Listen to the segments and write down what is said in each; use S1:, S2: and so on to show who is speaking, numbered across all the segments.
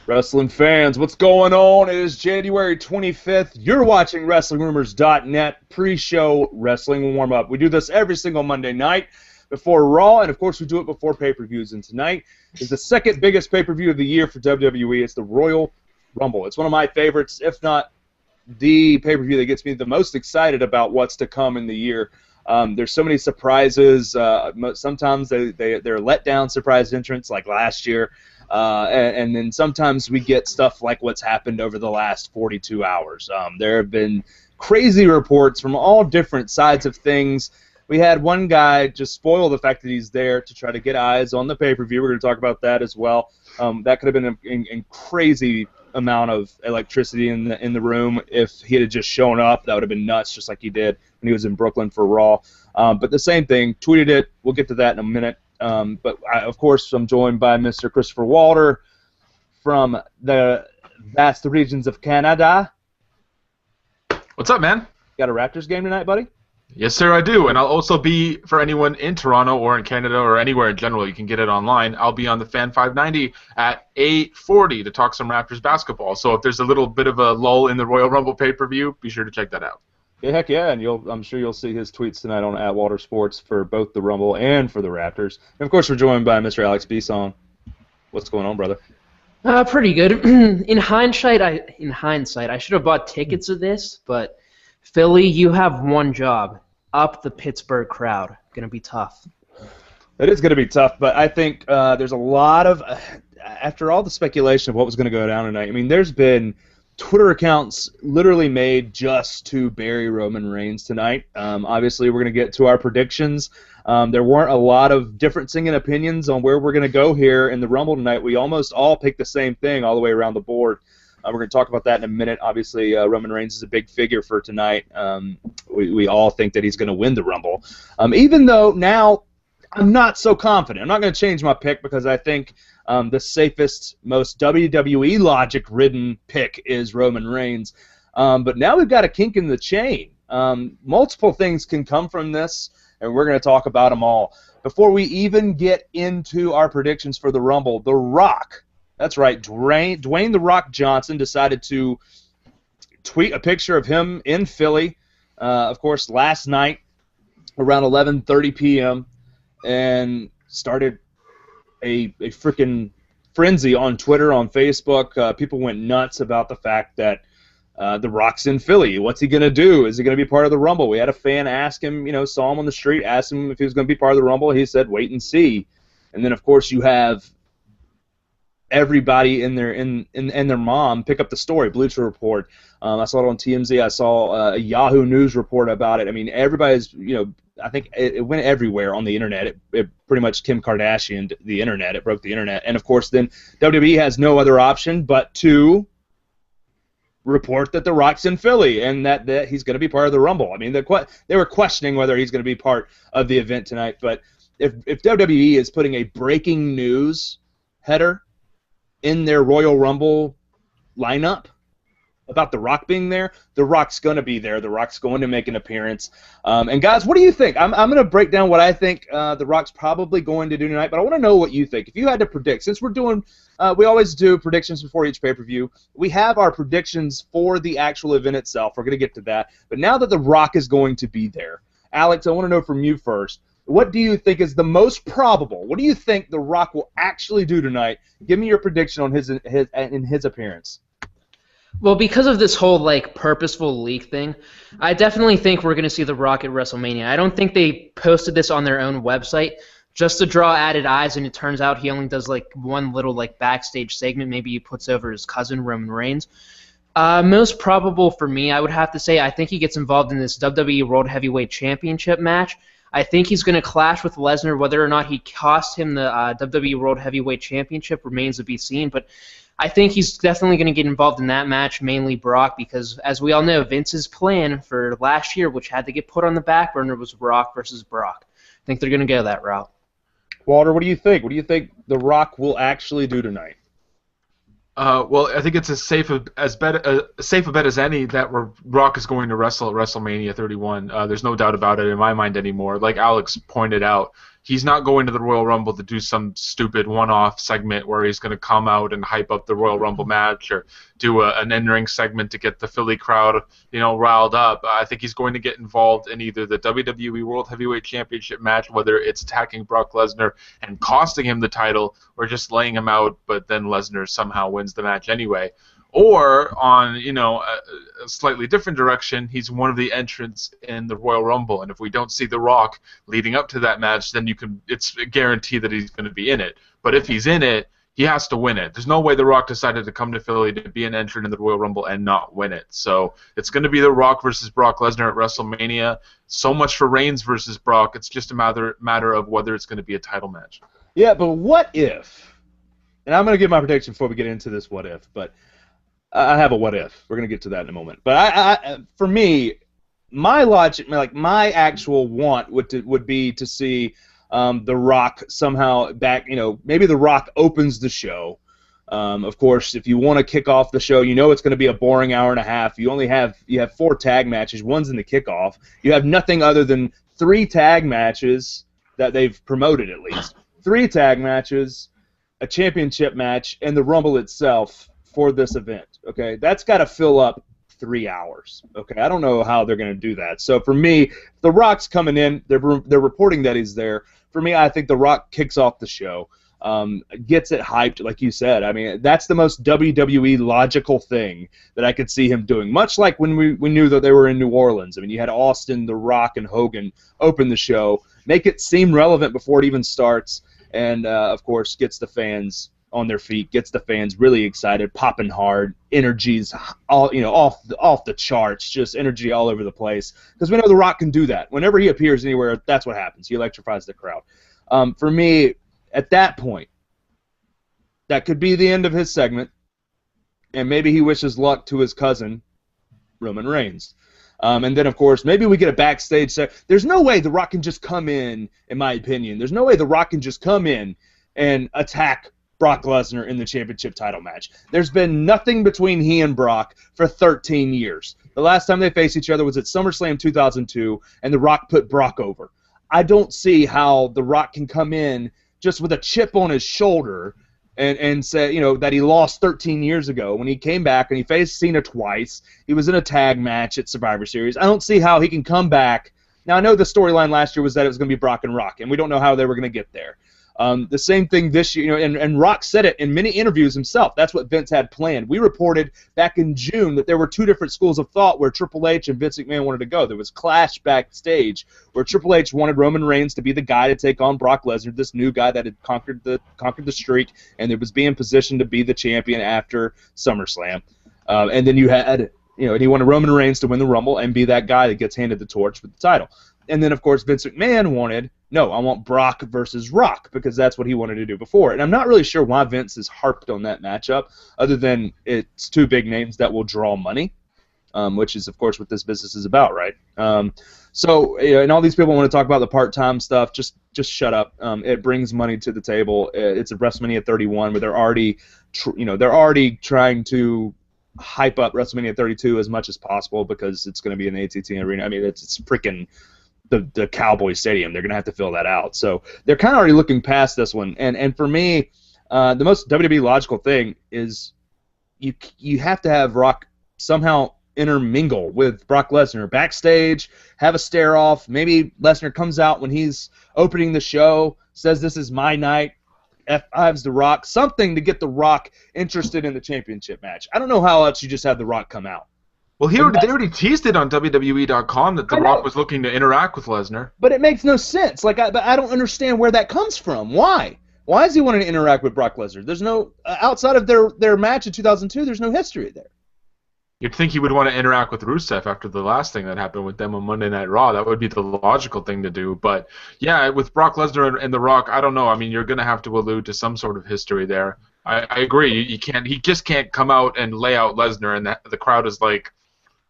S1: Wrestling fans, what's going on? It is January 25th. You're watching WrestlingRumors.net pre-show wrestling warm-up. We do this every single Monday night before Raw, and of course we do it before pay-per-views. And tonight is the second biggest pay-per-view of the year for WWE. It's the Royal Rumble. It's one of my favorites, if not the pay-per-view that gets me the most excited about what's to come in the year. There's so many surprises. Sometimes they're let-down surprise entrants like last year. And then sometimes we get stuff like what's happened over the last 42 hours. There have been crazy reports from all different sides of things. We had one guy just spoil the fact that he's there to try to get eyes on the pay-per-view. We're going to talk about that as well. That could have been a crazy amount of electricity in the room if he had just shown up. That would have been nuts, just like he did when he was in Brooklyn for Raw. But the same thing, tweeted it. We'll get to that in a minute. But of course, I'm joined by Mr. Christopher Walter from the vast regions of Canada.
S2: What's up, man?
S1: Got a Raptors game tonight, buddy?
S2: Yes, sir, I do. And I'll also be, for anyone in Toronto or in Canada or anywhere in general, you can get it online. I'll be on the Fan 590 at 8:40 to talk some Raptors basketball. So if there's a little bit of a lull in the Royal Rumble pay-per-view, be sure to check that out.
S1: Yeah, heck yeah, and I'm sure you'll see his tweets tonight on @WalterSports for both the Rumble and for the Raptors. And of course, we're joined by Mr. Alex Bisson. What's going on, brother?
S3: Pretty good. In hindsight, I should have bought tickets of this, but Philly, you have one job: up the Pittsburgh crowd. Gonna be tough.
S1: It is going to be tough, but I think there's a lot of after all the speculation of what was going to go down tonight. I mean, there's been Twitter accounts literally made just to bury Roman Reigns tonight. Obviously, we're going to get to our predictions. There weren't a lot of differencing in opinions on where we're going to go here in the Rumble tonight. We almost all picked the same thing all the way around the board. We're going to talk about that in a minute. Obviously, Roman Reigns is a big figure for tonight. We all think that he's going to win the Rumble. Even though now I'm not so confident. I'm not going to change my pick because I think the safest, most WWE logic-ridden pick is Roman Reigns. But now we've got a kink in the chain. Multiple things can come from this, and we're going to talk about them all. Before we even get into our predictions for the Rumble, The Rock, that's right, Dwayne The Rock Johnson decided to tweet a picture of him in Philly, of course, last night around 11:30 p.m., and started a freaking frenzy on Twitter, on Facebook. People went nuts about the fact that The Rock's in Philly. What's he going to do? Is he going to be part of the Rumble? We had a fan ask him, saw him on the street, asked him if he was going to be part of the Rumble. He said, wait and see. And then, of course, you have everybody and their mom pick up the story. Bleacher Report. I saw it on TMZ. I saw a Yahoo News report about it. I mean, everybody's, I think it went everywhere on the internet. It pretty much Kim Kardashian'd the internet. It broke the internet. And, of course, then WWE has no other option but to report that The Rock's in Philly and that he's going to be part of the Rumble. I mean, they were questioning whether he's going to be part of the event tonight. But if WWE is putting a breaking news header in their Royal Rumble lineup about The Rock being there, The Rock's going to be there. The Rock's going to make an appearance. And, guys, what do you think? I'm going to break down what I think The Rock's probably going to do tonight, but I want to know what you think. If you had to predict, since we're doing we always do predictions before each pay-per-view, we have our predictions for the actual event itself. We're going to get to that. But now that The Rock is going to be there, Alex, I want to know from you first. What do you think is the most probable? What do you think The Rock will actually do tonight? Give me your prediction on his appearance.
S3: Well, because of this whole purposeful leak thing, I definitely think we're going to see The Rock at WrestleMania. I don't think they posted this on their own website just to draw added eyes, and it turns out he only does one little backstage segment. Maybe he puts over his cousin Roman Reigns. Most probable for me, I would have to say, I think he gets involved in this WWE World Heavyweight Championship match. I think he's going to clash with Lesnar. Whether or not he costs him the WWE World Heavyweight Championship remains to be seen, but I think he's definitely going to get involved in that match, mainly Brock, because as we all know, Vince's plan for last year, which had to get put on the back burner, was Brock versus Brock. I think they're going to go that route.
S1: Walter, what do you think? What do you think The Rock will actually do tonight?
S2: Well, I think it's as safe a bet as any that Rock is going to wrestle at WrestleMania 31. There's no doubt about it in my mind anymore. Like Alex pointed out, he's not going to the Royal Rumble to do some stupid one-off segment where he's going to come out and hype up the Royal Rumble match or do an in-ring segment to get the Philly crowd, riled up. I think he's going to get involved in either the WWE World Heavyweight Championship match, whether it's attacking Brock Lesnar and costing him the title, or just laying him out, but then Lesnar somehow wins the match anyway. Or on, a slightly different direction, he's one of the entrants in the Royal Rumble, and if we don't see The Rock leading up to that match, then it's a guarantee that he's going to be in it. But if he's in it, he has to win it. There's no way The Rock decided to come to Philly to be an entrant in the Royal Rumble and not win it. So it's going to be The Rock versus Brock Lesnar at WrestleMania. So much for Reigns versus Brock. It's just a matter of whether it's going to be a title match.
S1: Yeah, but what if? And I'm going to give my prediction before we get into this what if, but I have a what if. We're going to get to that in a moment. But for me, my logic, my actual want would be to see The Rock somehow back, maybe The Rock opens the show. Of course, if you want to kick off the show, it's going to be a boring hour and a half. You have 4 tag matches. One's in the kickoff. You have nothing other than 3 tag matches that they've promoted at least. 3 tag matches, a championship match, and the Rumble itself for this event. Okay, that's got to fill up 3 hours. Okay, I don't know how they're going to do that. So for me, The Rock's coming in. They're reporting that he's there. For me, I think The Rock kicks off the show, gets it hyped, like you said. I mean, that's the most WWE logical thing that I could see him doing. Much like when we knew that they were in New Orleans. I mean, you had Austin, The Rock, and Hogan open the show, make it seem relevant before it even starts, and of course gets the fans on their feet, gets the fans really excited, popping hard, energies all off the charts, just energy all over the place. Because we know The Rock can do that. Whenever he appears anywhere, that's what happens. He electrifies the crowd. For me, at that point, that could be the end of his segment, and maybe he wishes luck to his cousin, Roman Reigns. And then, of course, maybe we get a backstage set. There's no way The Rock can just come in my opinion. There's no way The Rock can just come in and attack Brock Lesnar in the championship title match. There's been nothing between he and Brock for 13 years. The last time they faced each other was at SummerSlam 2002, and The Rock put Brock over. I don't see how The Rock can come in just with a chip on his shoulder and say, that he lost 13 years ago when he came back and he faced Cena twice. He was in a tag match at Survivor Series. I don't see how he can come back. Now, I know the storyline last year was that it was going to be Brock and Rock, and we don't know how they were going to get there. The same thing this year, and Rock said it in many interviews himself. That's what Vince had planned. We reported back in June that there were 2 different schools of thought where Triple H and Vince McMahon wanted to go. There was clash backstage where Triple H wanted Roman Reigns to be the guy to take on Brock Lesnar, this new guy that had conquered the streak, and it was being positioned to be the champion after SummerSlam. And then you had, and he wanted Roman Reigns to win the Rumble and be that guy that gets handed the torch with the title. And then, of course, Vince McMahon wanted, no, I want Brock versus Rock, because that's what he wanted to do before. And I'm not really sure why Vince has harped on that matchup, other than it's 2 big names that will draw money, which is, of course, what this business is about, right? So, and all these people want to talk about the part-time stuff. Just shut up. It brings money to the table. It's a WrestleMania 31, where they're already trying to hype up WrestleMania 32 as much as possible because it's going to be in the AT&T Arena. I mean, it's freaking the Cowboy Stadium. They're going to have to fill that out. So they're kind of already looking past this one. And for me, the most WWE logical thing is you have to have Rock somehow intermingle with Brock Lesnar backstage, have a stare-off. Maybe Lesnar comes out when he's opening the show, says this is my night, F5's The Rock, something to get The Rock interested in the championship match. I don't know how else you just have The Rock come out.
S2: Well, they already teased it on WWE.com that The Rock was looking to interact with Lesnar.
S1: But it makes no sense. But I don't understand where that comes from. Why? Why is he wanting to interact with Brock Lesnar? There's no outside of their match in 2002. There's no history there.
S2: You'd think he would want to interact with Rusev after the last thing that happened with them on Monday Night Raw. That would be the logical thing to do. But yeah, with Brock Lesnar and The Rock, I don't know. I mean, you're going to have to allude to some sort of history there. I agree. You can't. He just can't come out and lay out Lesnar, and the crowd is like,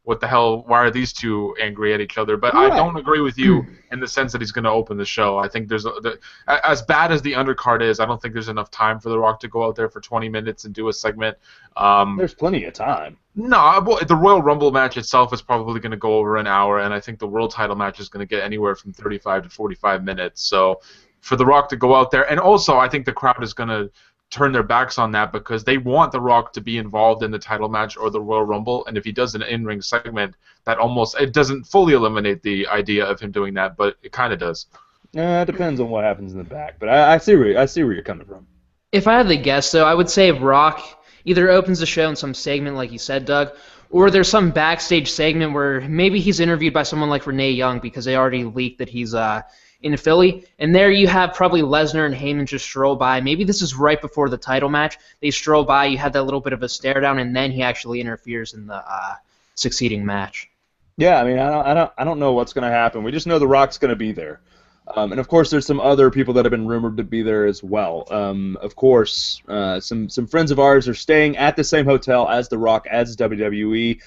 S2: what the hell, why are these 2 angry at each other? But right. I don't agree with you in the sense that he's going to open the show. I think as bad as the undercard is, I don't think there's enough time for The Rock to go out there for 20 minutes and do a segment.
S1: There's plenty of time.
S2: No, the Royal Rumble match itself is probably going to go over an hour, and I think the World Title match is going to get anywhere from 35 to 45 minutes. So for The Rock to go out there. And also, I think the crowd is going to turn their backs on that because they want The Rock to be involved in the title match or the Royal Rumble, and if he does an in-ring segment, that almost, it doesn't fully eliminate the idea of him doing that, but it kind of does.
S1: It depends on what happens in the back, but I see where you're coming from.
S3: If I had to guess, though, I would say Rock either opens the show in some segment, like you said, Doug, or there's some backstage segment where maybe he's interviewed by someone like Renee Young because they already leaked that he's in Philly, and there you have probably Lesnar and Heyman just stroll by. Maybe this is right before the title match. They stroll by, you have that little bit of a stare down, and then he actually interferes in the succeeding match.
S1: Yeah, I mean, I don't know what's going to happen. We just know The Rock's going to be there. And of course, there's some other people that have been rumored to be there as well. Of course, some friends of ours are staying at the same hotel as The Rock, as WWE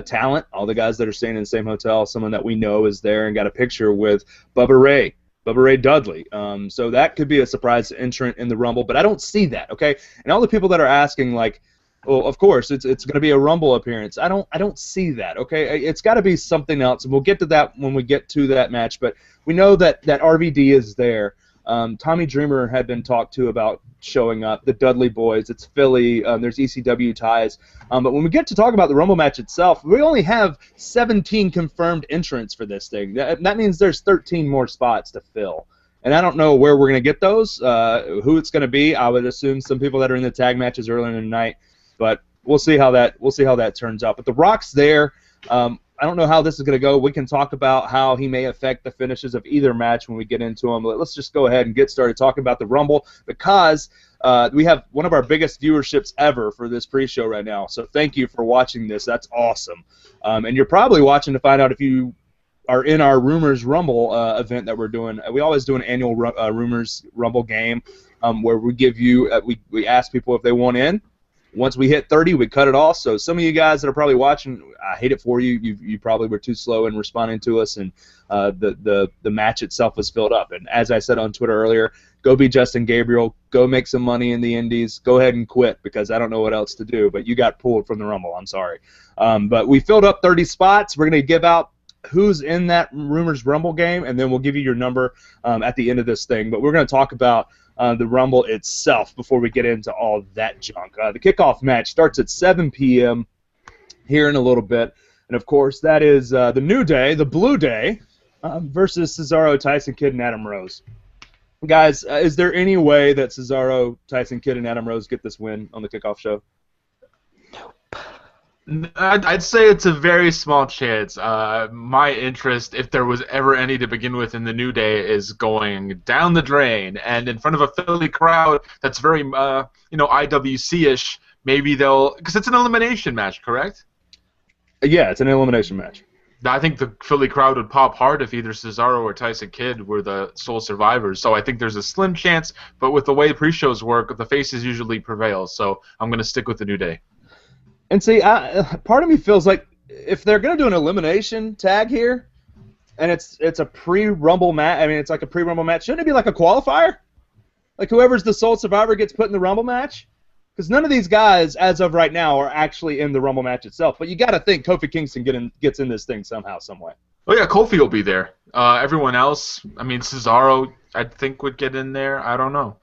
S1: talent. All the guys that are staying in the same hotel, someone that we know is there and got a picture with Bubba Ray Dudley. So that could be a surprise entrant in the Rumble, but I don't see that. Okay, and all the people that are asking, like, well, of course, it's going to be a Rumble appearance. I don't see that. Okay, it's got to be something else, and we'll get to that when we get to that match. But we know that RVD is there. Tommy Dreamer had been talked to about showing up. The Dudley Boys. It's Philly. There's ECW ties. But when we get to talk about the Rumble match itself, we only have 17 confirmed entrants for this thing. That means there's 13 more spots to fill. And I don't know where we're going to get those, who it's going to be. I would assume some people that are in the tag matches earlier in the night. But we'll see how that turns out. But The Rock's there. I don't know how this is going to go. We can talk about how he may affect the finishes of either match when we get into them. But let's just go ahead and get started talking about the Rumble because we have one of our biggest viewerships ever for this pre-show right now. So thank you for watching this. That's awesome. And you're probably watching to find out if you are in our Rumors Rumble event that we're doing. We always do an annual Rumors Rumble game where we give you we ask people if they want in. Once we hit 30, we cut it off. So some of you guys that are probably watching, I hate it for you. You probably were too slow in responding to us, and the match itself was filled up. And as I said on Twitter earlier, go be Justin Gabriel. Go make some money in the Indies. Go ahead and quit because I don't know what else to do. But you got pulled from the Rumble. I'm sorry. But we filled up 30 spots. We're going to give out who's in that Rumors Rumble game, and then we'll give you your number at the end of this thing. But we're going to talk about the Rumble itself before we get into all that junk. The kickoff match starts at 7 p.m. here in a little bit. And, of course, that is the New Day, the Blue Day, versus Cesaro, Tyson Kidd, and Adam Rose. Guys, is there any way that Cesaro, Tyson Kidd, and Adam Rose get this win on the kickoff show?
S2: I'd say it's a very small chance. My interest, if there was ever any to begin with in the New Day, is going down the drain. And in front of a Philly crowd that's very, IWC-ish, maybe they'll... Because it's an elimination match, correct?
S1: Yeah, it's an elimination match.
S2: I think the Philly crowd would pop hard if either Cesaro or Tyson Kidd were the sole survivors. So I think there's a slim chance, but with the way pre-shows work, the faces usually prevail. So I'm going to stick with the New Day.
S1: And see, part of me feels like if they're going to do an elimination tag here, and it's a pre-Rumble match, I mean, it's like a pre-Rumble match, shouldn't it be like a qualifier? Like whoever's the sole survivor gets put in the Rumble match? Because none of these guys, as of right now, are actually in the Rumble match itself. But you got to think Kofi Kingston gets in this thing somehow, some way.
S2: Oh, yeah, Kofi will be there. Everyone else, I mean, Cesaro, I think, would get in there. I don't know.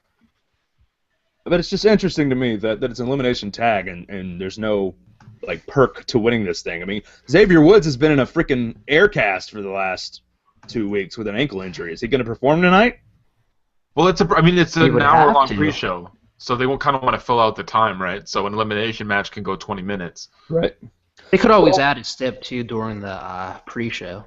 S1: But it's just interesting to me that it's an elimination tag and there's no like perk to winning this thing. I mean, Xavier Woods has been in a freaking air cast for the last 2 weeks with an ankle injury. Is he going to perform tonight?
S2: Well, it's an hour-long pre-show, so they won't kind of want to fill out the time, right? So an elimination match can go 20 minutes.
S1: Right.
S3: They could always add a step, too, during the pre-show.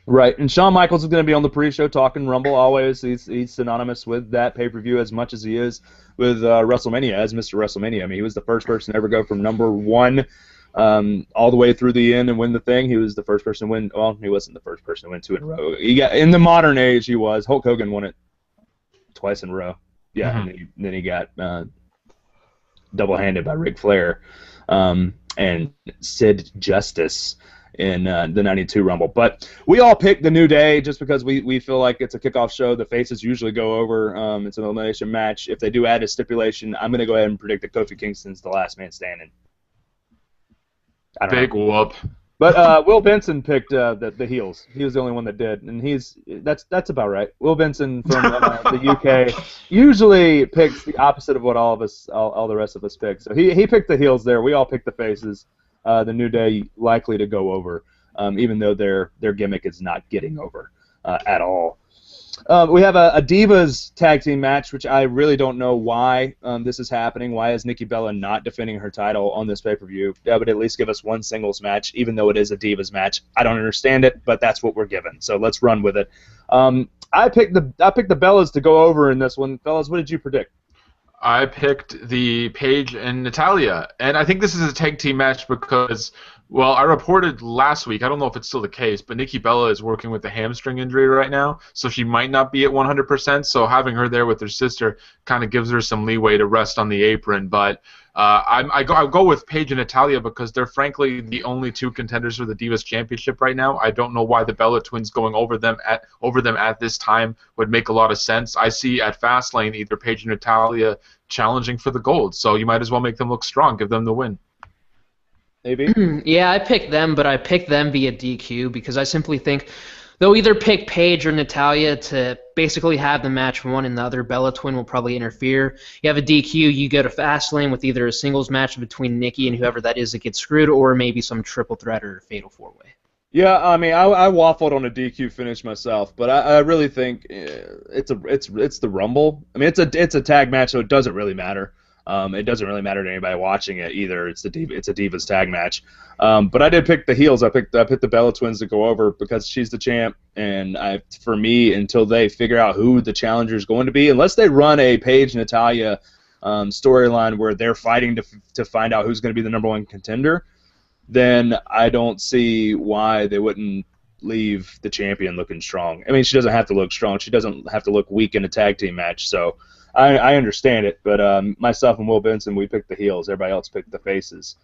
S1: Right, and Shawn Michaels is going to be on the pre-show talking Rumble always. He's synonymous with that pay-per-view as much as he is with WrestleMania, as Mr. WrestleMania. I mean, he was the first person to ever go from number 1 all the way through the end and win the thing. He was the first person to win. Well, he wasn't the first person to win 2 in a row. In the modern age, he was. Hulk Hogan won it twice in a row. Yeah, and then he got double-handed by Ric Flair and Sid Justice in the 92 Rumble. But we all picked the New Day just because we feel like it's a kickoff show. The faces usually go over. It's an elimination match. If they do add a stipulation, I'm going to go ahead and predict that Kofi Kingston's the last man standing.
S2: Big whoop.
S1: But Will Benson picked the heels. He was the only one that did, and that's about right. Will Benson from the UK usually picks the opposite of what all the rest of us pick. So he picked the heels there. We all picked the faces. The New Day likely to go over, even though their gimmick is not getting over at all. We have a Divas tag team match, which I really don't know why this is happening. Why is Nikki Bella not defending her title on this pay-per-view? That would at least give us one singles match, even though it is a Divas match. I don't understand it, but that's what we're given. So let's run with it. I picked the Bellas to go over in this one. Fellas, what did you predict?
S2: I picked the Paige and Natalya, and I think this is a tag team match because, well, I reported last week, I don't know if it's still the case, but Nikki Bella is working with a hamstring injury right now, so she might not be at 100%, so having her there with her sister kind of gives her some leeway to rest on the apron, but I go with Paige and Natalya because they're frankly the only two contenders for the Divas Championship right now. I don't know why the Bella Twins going over them at this time would make a lot of sense. I see at Fastlane either Paige and Natalya challenging for the gold, so you might as well make them look strong, give them the win.
S1: Maybe.
S3: Yeah, I picked them, but I picked them via DQ because I simply think they'll either pick Paige or Natalya to basically have the match won, and the other Bella Twin will probably interfere. You have a DQ, you go to Fastlane with either a singles match between Nikki and whoever that is that gets screwed, or maybe some triple threat or fatal four-way.
S1: Yeah, I mean, I waffled on a DQ finish myself, but I really think it's the Rumble. I mean, it's a tag match, so it doesn't really matter. It doesn't really matter to anybody watching it either. It's a Divas tag match. But I did pick the heels. I picked the Bella Twins to go over because she's the champ, and for me, until they figure out who the challenger is going to be, unless they run a Paige Natalya storyline where they're fighting to find out who's going to be the number one contender, then I don't see why they wouldn't leave the champion looking strong. I mean, she doesn't have to look strong. She doesn't have to look weak in a tag team match. So I understand it, but myself and Will Benson, we picked the heels. Everybody else picked the faces.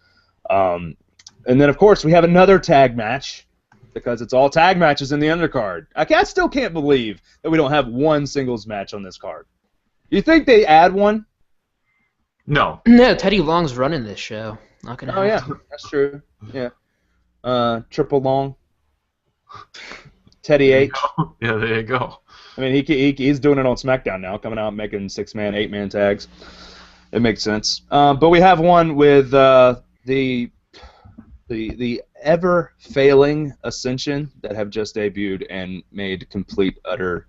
S1: And then, of course, we have another tag match because it's all tag matches in the undercard. I still can't believe that we don't have one singles match on this card. You think they add one?
S2: No.
S3: No, Teddy Long's running this show. Not gonna happen.
S1: Yeah, that's true. Yeah. Triple Long. Teddy H.
S2: Yeah, there you go.
S1: I mean, he's doing it on SmackDown now, coming out and making 6-man, 8-man tags. It makes sense. But we have one with the ever-failing Ascension that have just debuted and made complete, utter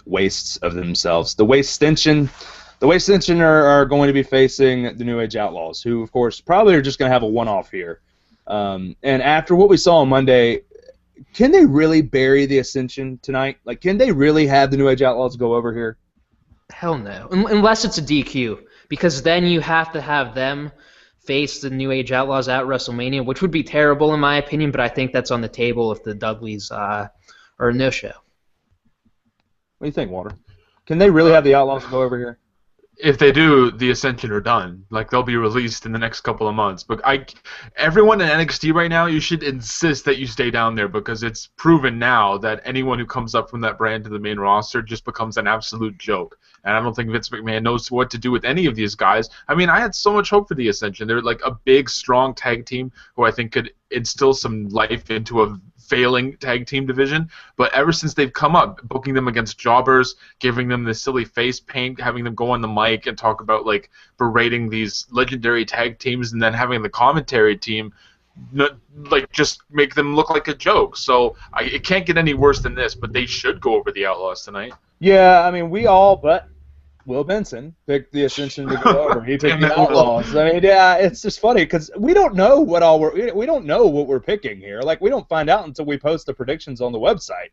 S1: wastes of themselves. The Wastestension are going to be facing the New Age Outlaws, who, of course, probably are just going to have a one-off here. And after what we saw on Monday, can they really bury the Ascension tonight? Like, can they really have the New Age Outlaws go over here?
S3: Hell no. Unless it's a DQ, because then you have to have them face the New Age Outlaws at WrestleMania, which would be terrible in my opinion, but I think that's on the table if the Dudleys are a no-show.
S1: What do you think, Walter? Can they really have the Outlaws go over here?
S2: If they do, the Ascension are done. Like, they'll be released in the next couple of months. But everyone in NXT right now, you should insist that you stay down there because it's proven now that anyone who comes up from that brand to the main roster just becomes an absolute joke. And I don't think Vince McMahon knows what to do with any of these guys. I mean, I had so much hope for the Ascension. They're like a big, strong tag team who I think could instill some life into a failing tag team division, but ever since they've come up, booking them against jobbers, giving them the silly face paint, having them go on the mic and talk about like berating these legendary tag teams, and then having the commentary team like just make them look like a joke. So it can't get any worse than this, but they should go over the Outlaws tonight.
S1: Yeah, I mean, we all but Will Benson picked the Ascension to go over. He picked the Outlaws. I mean, yeah, it's just funny because we don't know what we don't know what we're picking here. Like, we don't find out until we post the predictions on the website.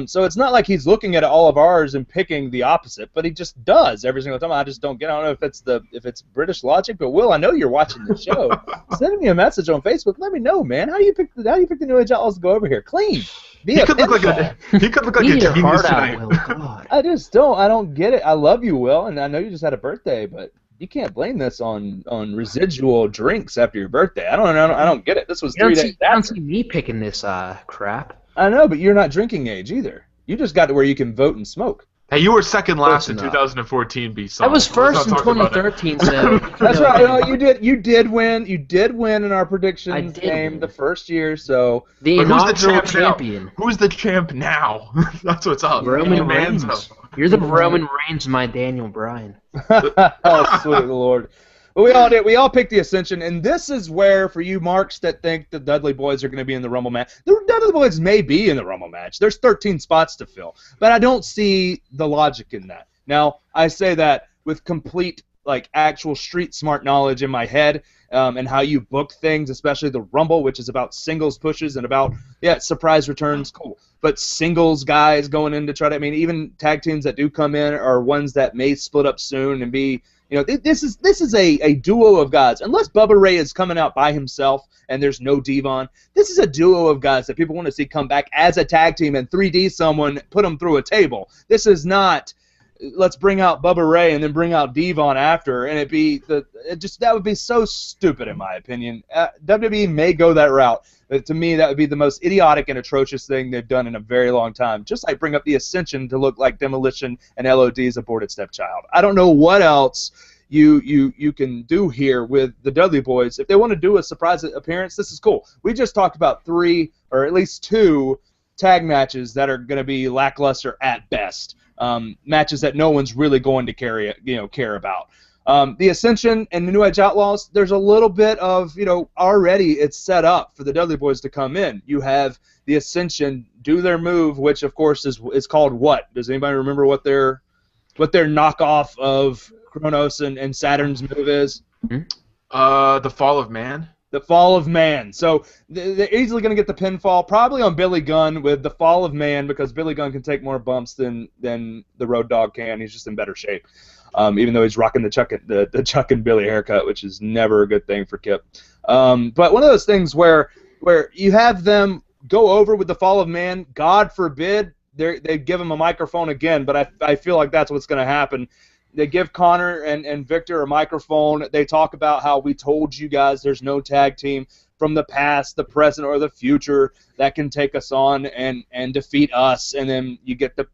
S1: So it's not like he's looking at all of ours and picking the opposite, but he just does every single time. I just don't get. I don't know if it's British logic, but Will, I know you're watching the show. Send me a message on Facebook. Let me know, man. How do you pick the New Age Outlaws to go over here? Clean.
S2: He could look like a genius tonight.
S3: Will. God.
S1: I just don't. I don't get it. I love you, Will, and I know you just had a birthday, but you can't blame this on residual drinks after your birthday. I don't get it. This was 3 days after.
S3: I don't see me picking this crap.
S1: I know, but you're not drinking age either. You just got to where you can vote and smoke.
S2: Hey, you were second last in
S1: Close enough.
S2: 2014, B-Song.
S3: I was first in
S2: Let's not talk about it.
S3: 2013, so
S1: That's right. You did win. You did win in our
S3: I
S1: predictions
S3: did
S1: game
S3: win.
S1: the first year. So
S3: The
S2: But who's the
S3: inaugural
S2: champ
S3: champion.
S2: now? Who's the champ now? That's what's up.
S3: Roman
S2: Man's
S3: Reigns.
S2: up.
S3: You're the Roman Reigns, my Daniel Bryan.
S1: oh, sweet Lord. But we all did. We all picked the Ascension, and this is where, for you marks that think the Dudley Boys are going to be in the Rumble match, the Dudley Boys may be in the Rumble match. There's 13 spots to fill, but I don't see the logic in that. Now, I say that with complete, actual street smart knowledge in my head, and how you book things, especially the Rumble, which is about singles pushes and about, surprise returns, cool. But singles guys going in to try to, even tag teams that do come in are ones that may split up soon and be, this is a duo of guys. Unless Bubba Ray is coming out by himself and there's no Devon, this is a duo of guys that people want to see come back as a tag team and 3D someone, put them through a table. This is not, let's bring out Bubba Ray and then bring out Devon after, and that would be so stupid in my opinion. WWE may go that route, but to me that would be the most idiotic and atrocious thing they've done in a very long time. Just like bring up the Ascension to look like Demolition and LOD's aborted stepchild. I don't know what else you can do here with the Dudley Boys. If they want to do a surprise appearance, this is cool. We just talked about 3 or at least 2 tag matches that are going to be lackluster at best. Matches that no one's really going to care about. The Ascension and the New Age Outlaws, there's a little bit of, already it's set up for the Dudley Boys to come in. You have the Ascension do their move, which of course is called what? Does anybody remember what their knockoff of Kronos and Saturn's move is?
S2: The Fall of Man.
S1: The Fall of Man. So they're easily going to get the pinfall, probably on Billy Gunn with the Fall of Man, because Billy Gunn can take more bumps than the Road Dogg can. He's just in better shape, even though he's rocking the Chuck and Billy haircut, which is never a good thing for Kip. But one of those things where you have them go over with the Fall of Man, God forbid they give him a microphone again, but I feel like that's what's going to happen. They give Connor and Victor a microphone. They talk about how we told you guys there's no tag team from the past, the present, or the future that can take us on and defeat us. And then you get the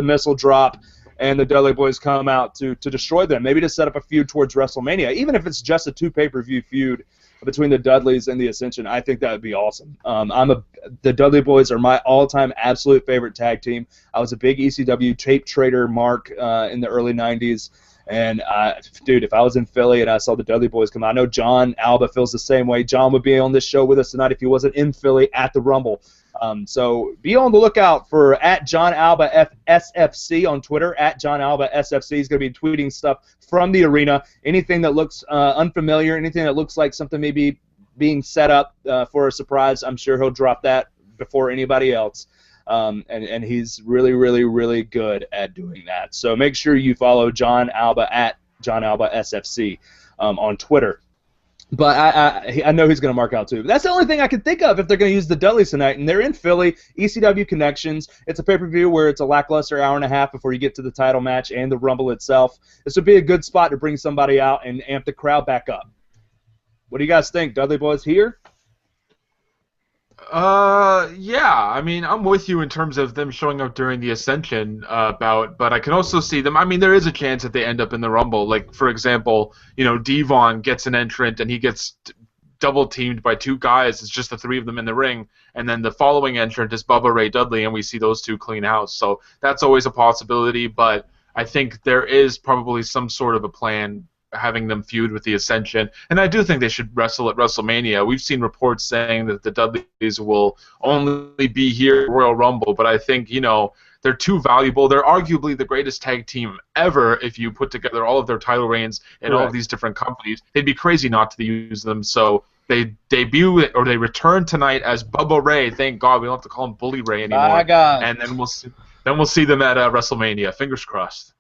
S1: missile drop, and the Dudley Boys come out to destroy them. Maybe to set up a feud towards WrestleMania, even if it's just a 2 pay-per-view feud between the Dudleys and the Ascension. I think that would be awesome. The Dudley Boys are my all-time absolute favorite tag team. I was a big ECW tape trader mark in the early 90s. And, dude, if I was in Philly and I saw the Dudley Boys come out, I know John Alba feels the same way. John would be on this show with us tonight if he wasn't in Philly at the Rumble. So be on the lookout for @JohnAlbaSFC on Twitter. @JohnAlbaSFC. He's going to be tweeting stuff from the arena. Anything that looks unfamiliar, anything that looks like something maybe being set up for a surprise, I'm sure he'll drop that before anybody else. And he's really, really, really good at doing that. So make sure you follow John Alba @JohnAlbaSFC on Twitter. But I know he's going to mark out too. But that's the only thing I can think of if they're going to use the Dudleys tonight. And they're in Philly, ECW Connections. It's a pay-per-view where it's a lackluster hour and a half before you get to the title match and the Rumble itself. This would be a good spot to bring somebody out and amp the crowd back up. What do you guys think? Dudley Boys here?
S2: Yeah. I'm with you in terms of them showing up during the Ascension bout, but I can also see them. There is a chance that they end up in the Rumble. Like, for example, Devon gets an entrant and he gets double teamed by 2 guys. It's just the 3 of them in the ring, and then the following entrant is Bubba Ray Dudley, and we see those 2 clean house. So that's always a possibility, but I think there is probably some sort of a plan having them feud with the Ascension, and I do think they should wrestle at WrestleMania. We've seen reports saying that the Dudleys will only be here at Royal Rumble, but I think, they're too valuable. They're arguably the greatest tag team ever if you put together all of their title reigns in all of these different companies. They'd be crazy not to use them, so they debut or they return tonight as Bubba Ray. Thank God we don't have to call him Bully Ray anymore.
S1: My God.
S2: And then we'll see them at WrestleMania. Fingers crossed.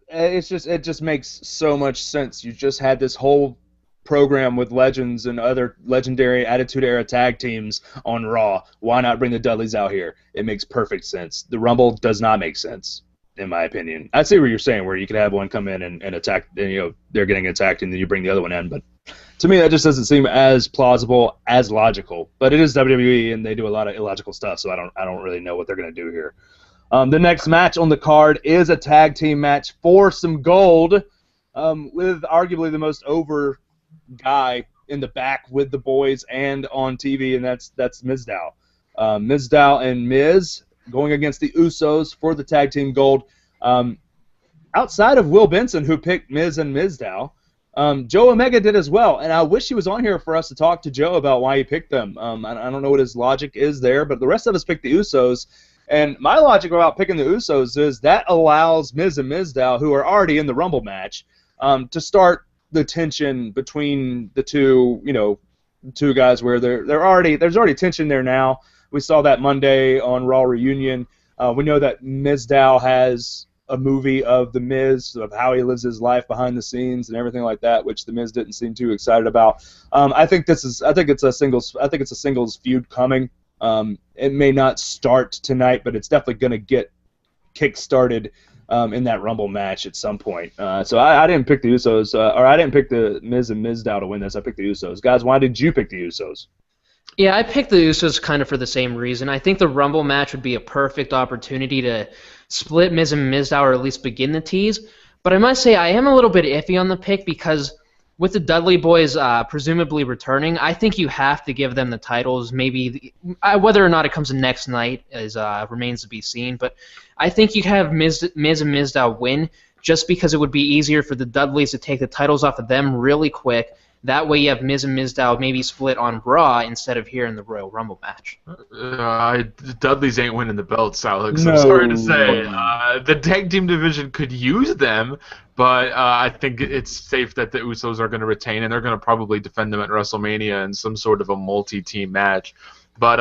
S1: It just makes so much sense. You just had this whole program with legends and other legendary Attitude Era tag teams on Raw. Why not bring the Dudleys out here? It makes perfect sense. The Rumble does not make sense, in my opinion. I see what you're saying, where you could have one come in and attack, and they're getting attacked, and then you bring the other one in. But to me, that just doesn't seem as plausible, as logical. But it is WWE, and they do a lot of illogical stuff, so I don't really know what they're going to do here. The next match on the card is a tag team match for some gold, with arguably the most over guy in the back with the boys and on TV, and that's Mizdow. Mizdow and Miz going against the Usos for the tag team gold. Outside of Will Benson, who picked Miz and Mizdow, Joe Omega did as well, and I wish he was on here for us to talk to Joe about why he picked them. I don't know what his logic is there, but the rest of us picked the Usos, and my logic about picking the Usos is that allows Miz and Mizdow, who are already in the Rumble match, to start the tension between the two, two guys where there's already tension there now. We saw that Monday on Raw Reunion. We know that Mizdow has a movie of the Miz, of how he lives his life behind the scenes and everything like that, which the Miz didn't seem too excited about. I think it's a singles feud coming. It may not start tonight, but it's definitely going to get kick-started in that Rumble match at some point. So I didn't pick the Usos, or I didn't pick the Miz and Mizdow to win this. I picked the Usos. Guys, why did you pick the Usos?
S3: Yeah, I picked the Usos kind of for the same reason. I think the Rumble match would be a perfect opportunity to split Miz and Mizdow, or at least begin the tease. But I must say I am a little bit iffy on the pick because with the Dudley Boys presumably returning, I think you have to give them the titles. Maybe whether or not it comes in next night remains to be seen. But I think you have Miz and Mizdow win just because it would be easier for the Dudleys to take the titles off of them really quick. That way you have Miz and Mizdow maybe split on Raw instead of here in the Royal Rumble match.
S2: Dudleys ain't winning the belts, Alex.
S1: No.
S2: I'm sorry to say. The tag team division could use them, but I think it's safe that the Usos are going to retain, and they're going to probably defend them at WrestleMania in some sort of a multi-team match. But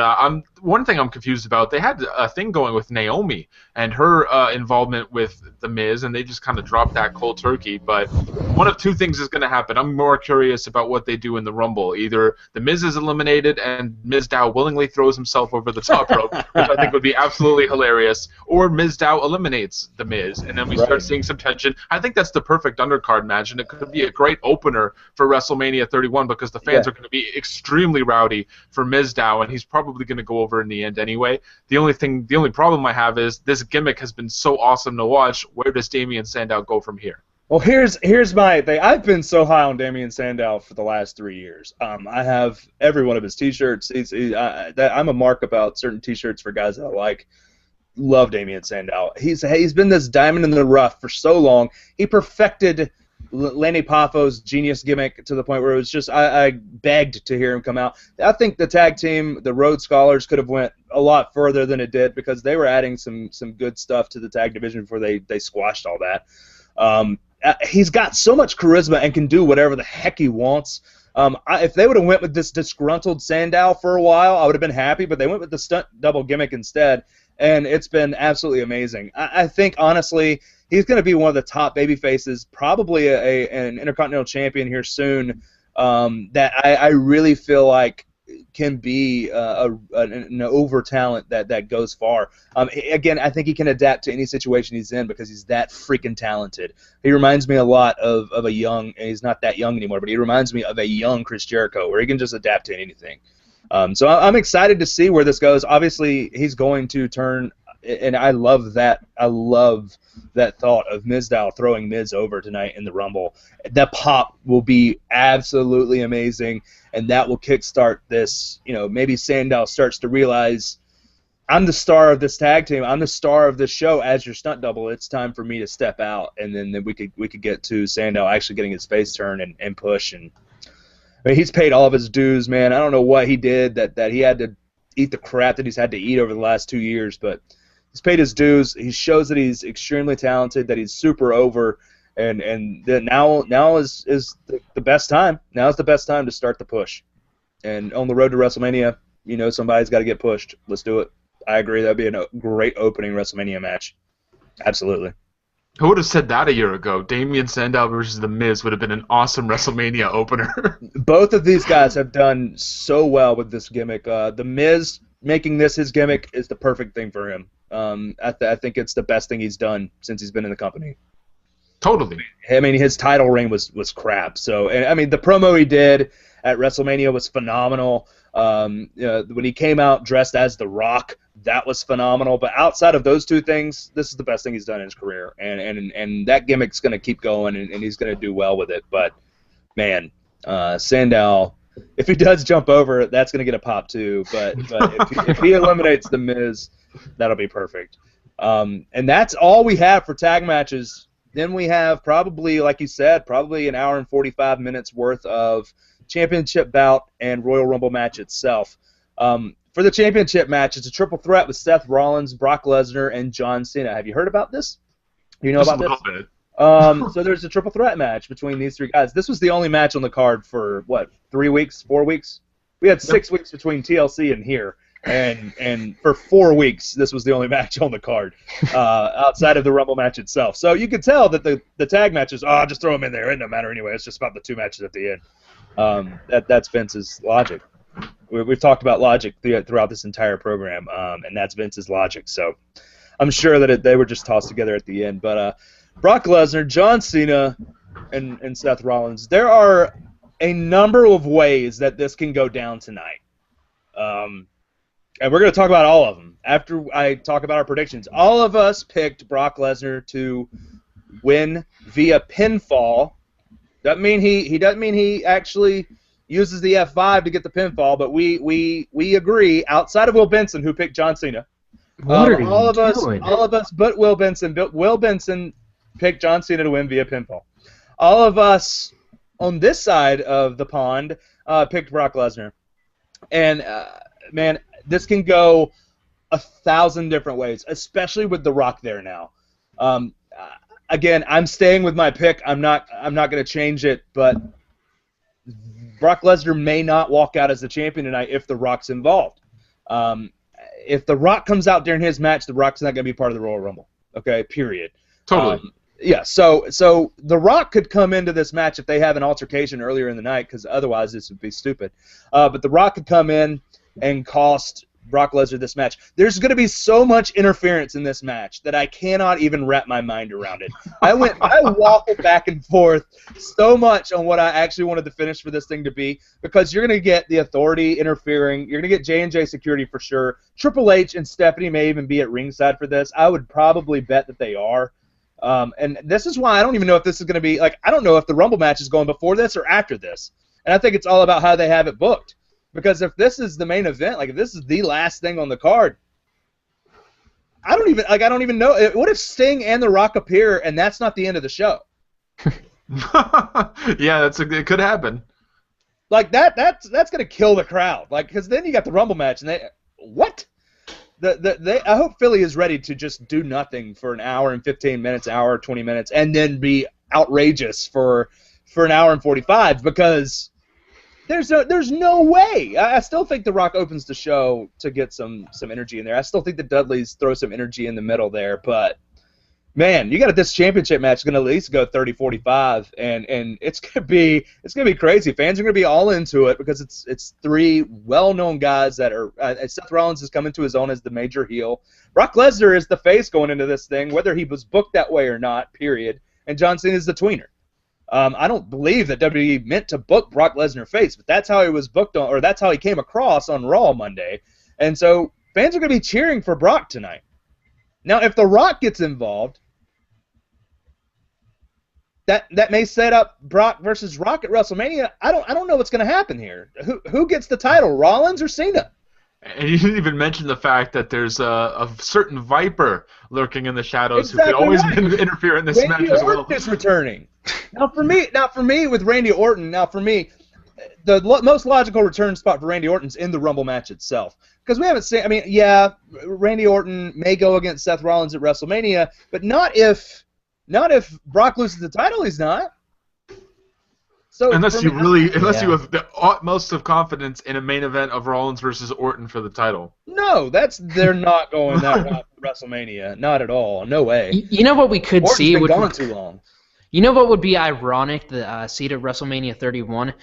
S2: one thing I'm confused about, they had a thing going with Naomi and her involvement with The Miz, and they just kind of dropped that cold turkey. But one of two things is going to happen. I'm more curious about what they do in the Rumble. Either The Miz is eliminated and Mizdow willingly throws himself over the top rope, which I think would be absolutely hilarious, or Mizdow eliminates The Miz, and then we start seeing some tension. I think that's the perfect undercard match, and it could be a great opener for WrestleMania 31 because the fans are going to be extremely rowdy for Mizdow, and he's probably going to go over in the end anyway. The only problem I have is this gimmick has been so awesome to watch. Where does Damien Sandow go from here?
S1: Well, here's my thing. I've been so high on Damien Sandow for the last 3 years. I have every one of his T-shirts. I'm a mark about certain T-shirts for guys that I like. Love Damien Sandow. He's been this diamond in the rough for so long. He perfected Lanny Poffo's genius gimmick to the point where it was just I begged to hear him come out. I think the tag team, the Rhodes Scholars, could have went a lot further than it did because they were adding some good stuff to the tag division before they squashed all that. He's got so much charisma and can do whatever the heck he wants. If they would have went with this disgruntled Sandow for a while, I would have been happy, but they went with the stunt double gimmick instead, and it's been absolutely amazing. I think, honestly, he's going to be one of the top baby faces, probably an Intercontinental Champion here soon, that I really feel like can be an over talent that goes far. Again, I think he can adapt to any situation he's in because he's that freaking talented. He reminds me a lot of a young, and he's not that young anymore, but he reminds me of a young Chris Jericho where he can just adapt to anything. So I'm excited to see where this goes. Obviously, he's going to turn, and I love that. I love that thought of Mizdow throwing Miz over tonight in the Rumble. That pop will be absolutely amazing, and that will kickstart this. Maybe Sandow starts to realize, I'm the star of this tag team. I'm the star of this show as your stunt double. It's time for me to step out, and then we could get to Sandow actually getting his face turned and push. And I mean, he's paid all of his dues, man. I don't know what he did that he had to eat the crap that he's had to eat over the last 2 years, but he's paid his dues. He shows that he's extremely talented, that he's super over, and that now is the best time. Now is the best time to start the push. And on the road to WrestleMania, somebody's got to get pushed. Let's do it. I agree. That'd be a great opening WrestleMania match. Absolutely.
S2: Who would have said that a year ago? Damien Sandow versus The Miz would have been an awesome WrestleMania opener.
S1: Both of these guys have done so well with this gimmick. The Miz making this his gimmick is the perfect thing for him. I think it's the best thing he's done since he's been in the company.
S2: Totally.
S1: I mean, his title reign was crap. So, and I mean, the promo he did at WrestleMania was phenomenal. When he came out dressed as The Rock, that was phenomenal. But outside of those two things, this is the best thing he's done in his career, and that gimmick's going to keep going, and he's going to do well with it. But man, Sandow, if he does jump over, that's going to get a pop too. But if he eliminates The Miz, that'll be perfect. And that's all we have for tag matches. Then we have probably, like you said, probably an hour and 45 minutes worth of championship bout and Royal Rumble match itself. For the championship match, it's a triple threat with Seth Rollins, Brock Lesnar, and John Cena. Have you heard about this? Do you know about this?
S2: Just a little bit.
S1: So there's a triple threat match between these three guys. This was the only match on the card for, 3 weeks, 4 weeks? We had 6 weeks between TLC and here. And for 4 weeks, this was the only match on the card outside of the Rumble match itself. So you could tell that the tag matches, just throw them in there. It doesn't matter anyway. It's just about the two matches at the end. That's Vince's logic. We've talked about logic throughout this entire program, and that's Vince's logic. So I'm sure that they were just tossed together at the end. But Brock Lesnar, John Cena, and Seth Rollins, there are a number of ways that this can go down tonight. And we're going to talk about all of them after I talk about our predictions. All of us picked Brock Lesnar to win via pinfall. Doesn't mean he actually uses the F5 to get the pinfall, but we agree, outside of Will Benson, who picked John Cena. All of us but Will Benson. Will Benson picked John Cena to win via pinfall. All of us on this side of the pond picked Brock Lesnar. And, man, this can go 1,000 different ways, especially with The Rock there now. Again, I'm staying with my pick. I'm not going to change it, but Brock Lesnar may not walk out as the champion tonight if The Rock's involved. If The Rock comes out during his match, The Rock's not going to be part of the Royal Rumble. Okay, period.
S2: Totally.
S1: Yeah, so The Rock could come into this match if they have an altercation earlier in the night, because otherwise this would be stupid. But The Rock could come in and cost Brock Lesnar this match. There's going to be so much interference in this match that I cannot even wrap my mind around it. I waffled back and forth so much on what I actually wanted the finish for this thing to be, because you're going to get the Authority interfering. You're going to get J&J Security for sure. Triple H and Stephanie may even be at ringside for this. I would probably bet that they are. And this is why I don't even know if this is going to be, I don't know if the Rumble match is going before this or after this. And I think it's all about how they have it booked. Because if this is the main event, if this is the last thing on the card, I don't even know. What if Sting and The Rock appear and that's not the end of the show?
S2: Yeah, it could happen.
S1: That's gonna kill the crowd. Because then you got the Rumble match and what? I hope Philly is ready to just do nothing for an hour and 15 minutes, hour 20 minutes, and then be outrageous for an hour and 45, because there's no way. I still think The Rock opens the show to get some energy in there. I still think the Dudleys throw some energy in the middle there, but man, you got this championship match going to at least go 30-45, and it's gonna be crazy. Fans are going to be all into it because it's three well-known guys that are. Seth Rollins is coming to his own as the major heel. Brock Lesnar is the face going into this thing, whether he was booked that way or not. Period. And John Cena is the tweener. I don't believe that WWE meant to book Brock Lesnar face, but that's how he was booked on, or that's how he came across on Raw Monday. And so fans are going to be cheering for Brock tonight. Now, if The Rock gets involved, that may set up Brock versus Rock at WrestleMania. I don't know what's going to happen here. Who gets the title, Rollins or Cena?
S2: And you didn't even mention the fact that there's a certain Viper lurking in the shadows
S1: exactly
S2: who could always
S1: right.
S2: interfere in this
S1: Randy
S2: match as well.
S1: Orton is returning. Now for me with Randy Orton, the most logical return spot for Randy Orton's in the Rumble match itself. Because we haven't seen, Randy Orton may go against Seth Rollins at WrestleMania, but not if Brock loses the title, he's not. So
S2: unless you have the utmost of confidence in a main event of Rollins versus Orton for the title.
S1: No, they're not going that route for WrestleMania. Not at all. No way.
S3: You know what we could
S1: Orton's
S3: see?
S1: Been gone too long.
S3: You know what would be ironic? The seed at WrestleMania 31.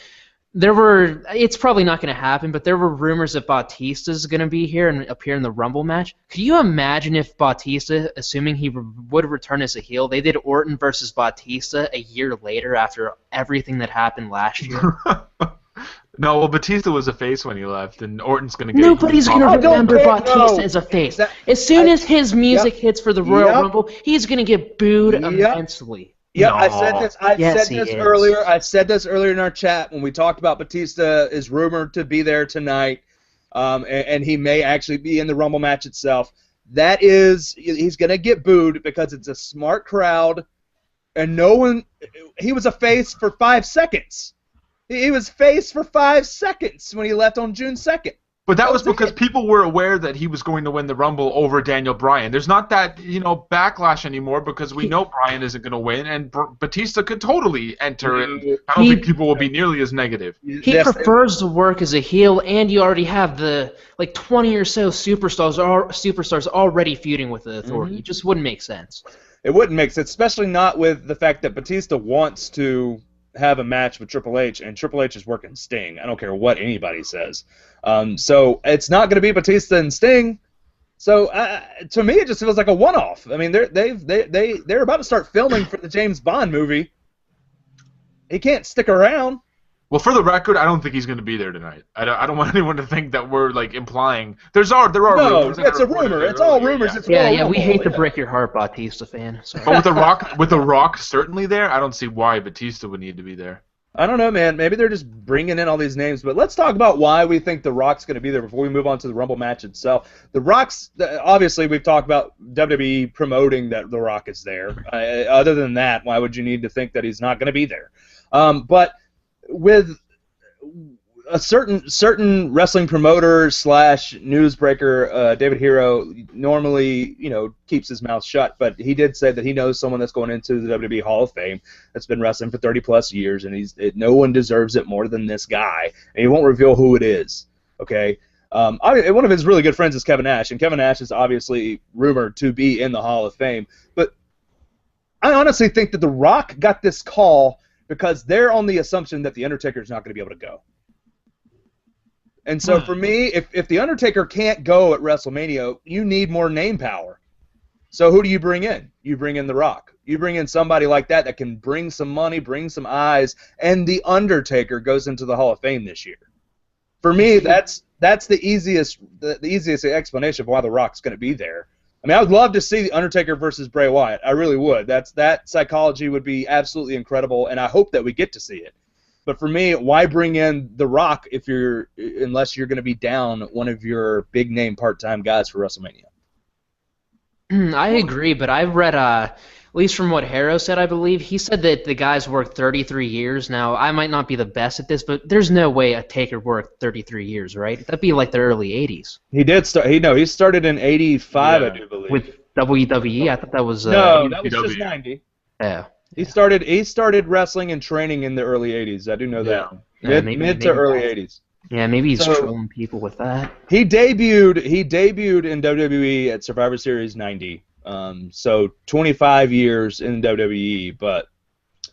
S3: It's probably not going to happen, but there were rumors that Batista's going to be here and appear in the Rumble match. Could you imagine if Batista, assuming he would return as a heel, they did Orton versus Batista a year later after everything that happened last year?
S2: No, well, Batista was a face when he left, and Orton's going to get...
S3: Nobody's going to remember Batista as a face. As soon as his music hits for the Royal Rumble, he's going to get booed immensely.
S1: Yeah,
S2: No.
S1: I said this. I said this earlier in our chat when we talked about Batista is rumored to be there tonight, and he may actually be in the Rumble match itself. That is, he's going to get booed because it's a smart crowd, and no one. He was a face for 5 seconds. He was face for 5 seconds when he left on June 2nd.
S2: But that was because people were aware that he was going to win the Rumble over Daniel Bryan. There's not that, backlash anymore because we know Bryan isn't going to win, and Batista could totally enter, and I don't think people will be nearly as negative.
S3: He prefers to work as a heel, and you already have the 20 or so superstars already feuding with the Authority. It just wouldn't make sense.
S1: It wouldn't make sense, especially not with the fact that Batista wants to have a match with Triple H, and Triple H is working Sting. I don't care what anybody says. So it's not going to be Batista and Sting. So to me, it just feels like a one-off. I mean, they're about to start filming for the James Bond movie. He can't stick around.
S2: Well, for the record, I don't think he's going to be there tonight. I don't want anyone to think that we're implying there are rumors.
S1: No, it's a rumor. It's all rumors.
S3: Yeah. We hate to break your heart, Batista fan. Sorry.
S2: But with the Rock certainly there, I don't see why Batista would need to be there.
S1: I don't know, man. Maybe they're just bringing in all these names. But let's talk about why we think The Rock's going to be there before we move on to the Rumble match itself. The Rock's, obviously, we've talked about WWE promoting that The Rock is there. Other than that, why would you need to think that he's not going to be there? But with a certain wrestling promoter / newsbreaker, David Hero, normally keeps his mouth shut, but he did say that he knows someone that's going into the WWE Hall of Fame that's been wrestling for 30+ years, and no one deserves it more than this guy, and he won't reveal who it is. Okay. One of his really good friends is Kevin Nash, and Kevin Nash is obviously rumored to be in the Hall of Fame, but I honestly think that The Rock got this call because they're on the assumption that The Undertaker is not going to be able to go. And so for me, if The Undertaker can't go at WrestleMania, you need more name power. So who do you bring in? You bring in The Rock. You bring in somebody like that can bring some money, bring some eyes, and The Undertaker goes into the Hall of Fame this year. For me, that's the easiest explanation of why The Rock's going to be there. I mean, I would love to see The Undertaker versus Bray Wyatt. I really would. That psychology would be absolutely incredible, and I hope that we get to see it. But for me, why bring in The Rock unless you're going to be down one of your big-name part-time guys for WrestleMania?
S3: I agree, but I've read, at least from what Harrow said, I believe, he said that the guy's worked 33 years. Now, I might not be the best at this, but there's no way a Taker worked 33 years, right? That'd be like the early 80s.
S1: He did start. He started in 85, I do believe.
S3: With WWE? I thought that was...
S1: no, that was just 90.
S3: Yeah.
S1: He started wrestling and training in the early 80s. I do know that.
S3: Yeah,
S1: mid to early 80s.
S3: Yeah, maybe he's trolling people with that.
S1: He debuted in WWE at Survivor Series 90. So 25 years in WWE, but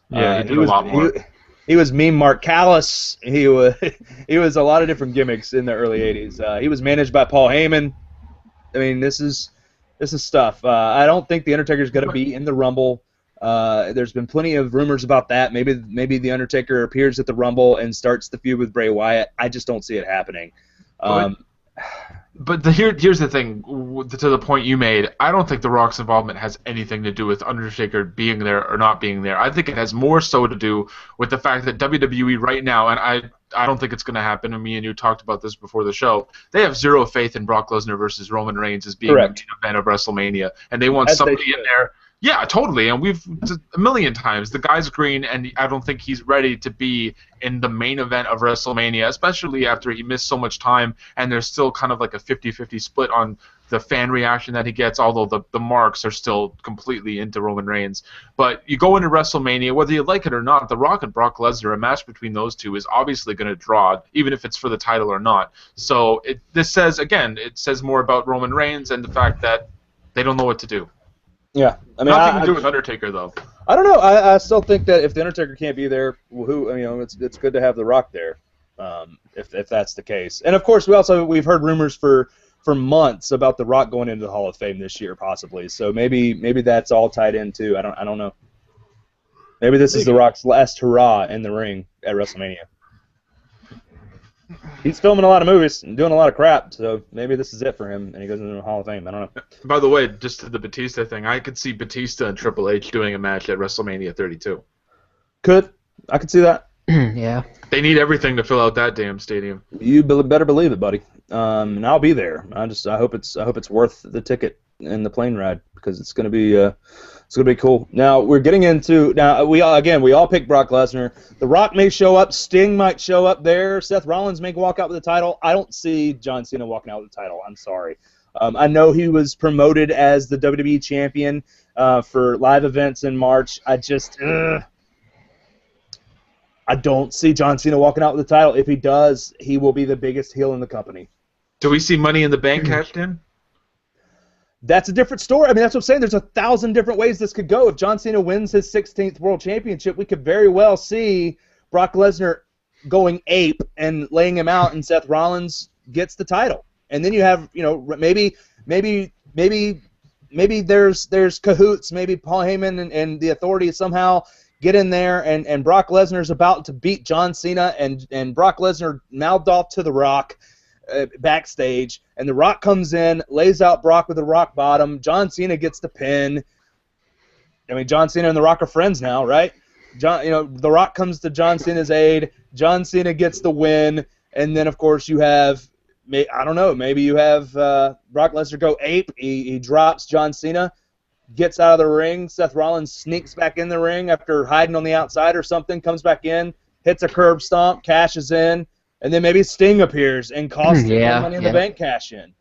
S2: he did a lot more.
S1: He was Meme Mark Callis. He was a lot of different gimmicks in the early 80s. He was managed by Paul Heyman. I mean, this is stuff. I don't think The Undertaker's going to be in the Rumble. There's been plenty of rumors about that. Maybe The Undertaker appears at the Rumble and starts the feud with Bray Wyatt. I just don't see it happening.
S2: But here's the thing, to the point you made, I don't think The Rock's involvement has anything to do with Undertaker being there or not being there. I think it has more so to do with the fact that WWE right now, and I don't think it's going to happen, and me and you talked about this before the show, they have zero faith in Brock Lesnar versus Roman Reigns as being the main event of WrestleMania, and they want somebody in there. Yeah, totally, and we've a million times. The guy's green, and I don't think he's ready to be in the main event of WrestleMania, especially after he missed so much time, and there's still kind of like a 50-50 split on the fan reaction that he gets, although the marks are still completely into Roman Reigns. But you go into WrestleMania, whether you like it or not, The Rock and Brock Lesnar, a match between those two is obviously going to draw, even if it's for the title or not. So this says more about Roman Reigns and the fact that they don't know what to do.
S1: Yeah, I mean,
S2: nothing to do with Undertaker though.
S1: I don't know. I still think that if the Undertaker can't be there, it's good to have The Rock there, if that's the case. And of course, we've heard rumors for months about The Rock going into the Hall of Fame this year, possibly. So maybe that's all tied in too. I don't know. Maybe this is The Rock's last hurrah in the ring at WrestleMania. He's filming a lot of movies and doing a lot of crap, so maybe this is it for him, and he goes into the Hall of Fame. I don't know.
S2: By the way, just to the Batista thing, I could see Batista and Triple H doing a match at WrestleMania 32.
S1: I could see that.
S3: Yeah.
S2: They need everything to fill out that damn stadium.
S1: You better believe it, buddy. And I'll be there. I hope it's worth the ticket and the plane ride, because it's gonna be cool. Now we all picked Brock Lesnar. The Rock may show up. Sting might show up there. Seth Rollins may walk out with the title. I don't see John Cena walking out with the title. I'm sorry. I know he was promoted as the WWE champion for live events in March. I don't see John Cena walking out with the title. If he does, he will be the biggest heel in the company.
S2: Do we see Money in the Bank cashed in?
S1: That's a different story. I mean, that's what I'm saying. There's 1,000 different ways this could go. If John Cena wins his 16th World Championship, we could very well see Brock Lesnar going ape and laying him out, and Seth Rollins gets the title. And then you have, maybe there's cahoots. Maybe Paul Heyman and the Authority somehow get in there, and Brock Lesnar's about to beat John Cena, and Brock Lesnar mouthed off to The Rock backstage, and The Rock comes in, lays out Brock with a rock bottom. John Cena gets the pin. I mean, John Cena and The Rock are friends now, right? The Rock comes to John Cena's aid. John Cena gets the win, and then of course you have, maybe you have Brock Lesnar go ape. He drops John Cena, gets out of the ring. Seth Rollins sneaks back in the ring after hiding on the outside or something, comes back in, hits a curb stomp, cashes in, and then maybe Sting appears and costs him Money in the Bank cash in.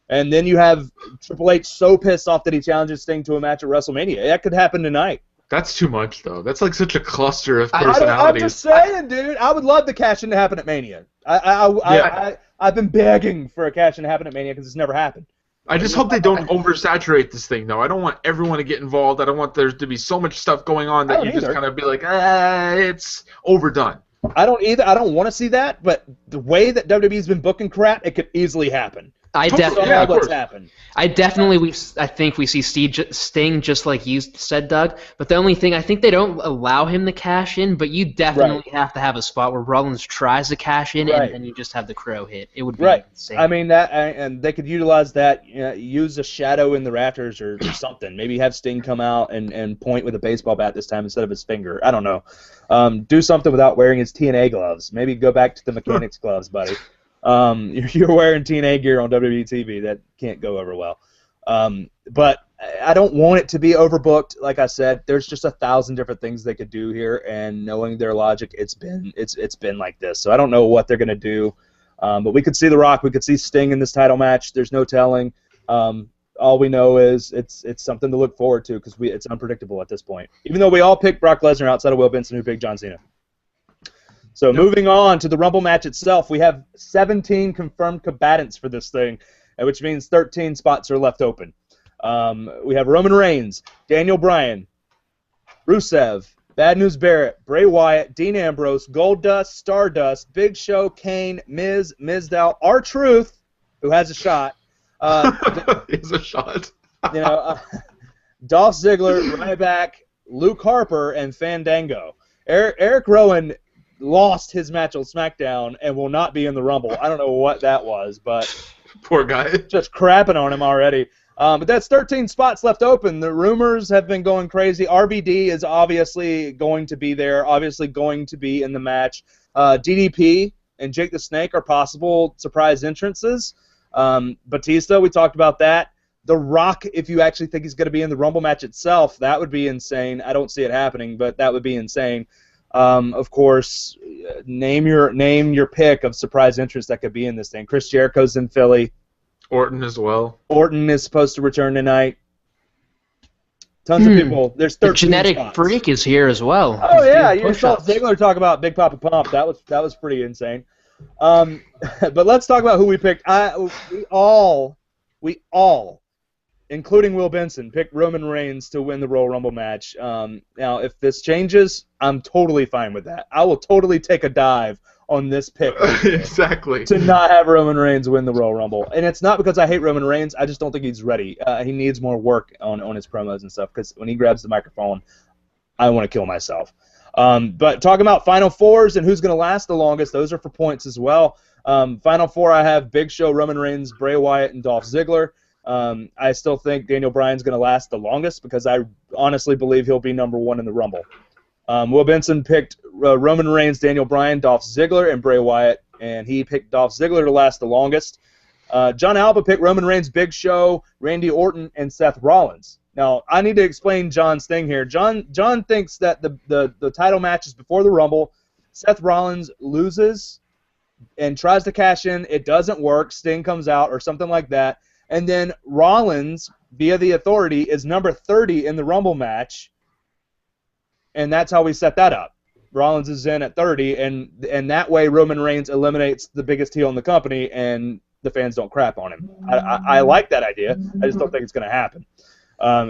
S1: And then you have Triple H so pissed off that he challenges Sting to a match at WrestleMania. That could happen tonight.
S2: That's too much, though. That's like such a cluster of personalities.
S1: I'm just saying, dude. I would love the cash-in to happen at Mania. I've been begging for a cash-in to happen at Mania because it's never happened.
S2: I just hope they don't oversaturate this thing, though. I don't want everyone to get involved. I don't want there to be so much stuff going on that you just kind of be like, it's overdone.
S1: I don't either. I don't want to see that, but the way that WWE's been booking crap, it could easily happen.
S3: I think we see Sting just like you said, Doug. But the only thing, I think they don't allow him to cash in, but you definitely have to have a spot where Rollins tries to cash in, and then you just have the crow hit. It would be insane.
S1: I mean, and they could utilize that, use a shadow in the rafters or something. Maybe have Sting come out and point with a baseball bat this time instead of his finger. I don't know. Do something without wearing his TNA gloves. Maybe go back to the mechanics gloves, buddy. You're wearing TNA gear on WWE TV. That can't go over well. But I don't want it to be overbooked. Like I said, there's just 1,000 different things they could do here, and knowing their logic, it's been like this. So I don't know what they're gonna do. But we could see The Rock, we could see Sting in this title match. There's no telling. All we know is it's something to look forward to because it's unpredictable at this point. Even though we all picked Brock Lesnar outside of Will Benson, who picked John Cena. So moving on to the Rumble match itself, we have 17 confirmed combatants for this thing, which means 13 spots are left open. We have Roman Reigns, Daniel Bryan, Rusev, Bad News Barrett, Bray Wyatt, Dean Ambrose, Goldust, Stardust, Big Show, Kane, Miz, Mizdow, R-Truth, who has a shot.
S2: He has a shot.
S1: Dolph Ziggler, Ryback, Luke Harper, and Fandango. Eric Rowan lost his match on SmackDown and will not be in the Rumble. I don't know what that was, but
S2: poor guy.
S1: Just crapping on him already. But that's 13 spots left open. The rumors have been going crazy. RVD is obviously going to be there, obviously going to be in the match. DDP and Jake the Snake are possible surprise entrances. Batista, we talked about that. The Rock, if you actually think he's going to be in the Rumble match itself, that would be insane. I don't see it happening, but that would be insane. Of course, name your pick of surprise entrants that could be in this thing. Chris Jericho's in Philly.
S2: Orton as well.
S1: Orton is supposed to return tonight. Tons of people. There's 13
S3: The Genetic
S1: spots.
S3: Freak is here as well.
S1: Oh yeah, you saw Ziggler talk about Big Papa Pump. That was pretty insane. But let's talk about who we picked. We all, including Will Benson, picked Roman Reigns to win the Royal Rumble match. Now, if this changes, I'm totally fine with that. I will totally take a dive on this pick.
S2: Exactly.
S1: To not have Roman Reigns win the Royal Rumble. And it's not because I hate Roman Reigns. I just don't think he's ready. He needs more work on his promos and stuff because when he grabs the microphone, I want to kill myself. But talking about Final Fours and who's going to last the longest, those are for points as well. Final Four, I have Big Show, Roman Reigns, Bray Wyatt, and Dolph Ziggler. I still think Daniel Bryan's going to last the longest because I honestly believe he'll be number 1 in the Rumble. Will Benson picked Roman Reigns, Daniel Bryan, Dolph Ziggler, and Bray Wyatt, and he picked Dolph Ziggler to last the longest. John Alba picked Roman Reigns, Big Show, Randy Orton, and Seth Rollins. Now, I need to explain John's thing here. John thinks that the title matches before the Rumble, Seth Rollins loses and tries to cash in. It doesn't work. Sting comes out or something like that. And then Rollins, via the Authority, is number 30 in the Rumble match. And that's how we set that up. Rollins is in at 30, and that way Roman Reigns eliminates the biggest heel in the company, and the fans don't crap on him. I like that idea. I just don't think it's going to happen.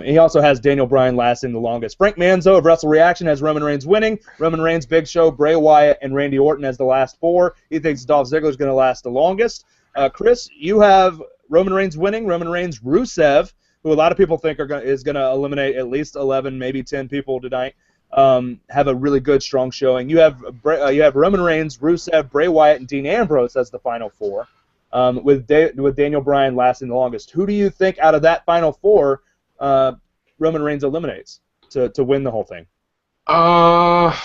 S1: He also has Daniel Bryan lasting the longest. Frank Manzo of Wrestle Reaction has Roman Reigns winning. Roman Reigns, Big Show, Bray Wyatt, and Randy Orton as the last 4. He thinks Dolph Ziggler is going to last the longest. Chris, you have Roman Reigns winning. Roman Reigns, Rusev, who a lot of people think is going to eliminate at least 11, maybe 10 people tonight. Have a really good, strong showing. You have Roman Reigns, Rusev, Bray Wyatt, and Dean Ambrose as the final 4, with Daniel Bryan lasting the longest. Who do you think out of that final 4 Roman Reigns eliminates to win the whole thing?
S2: Probably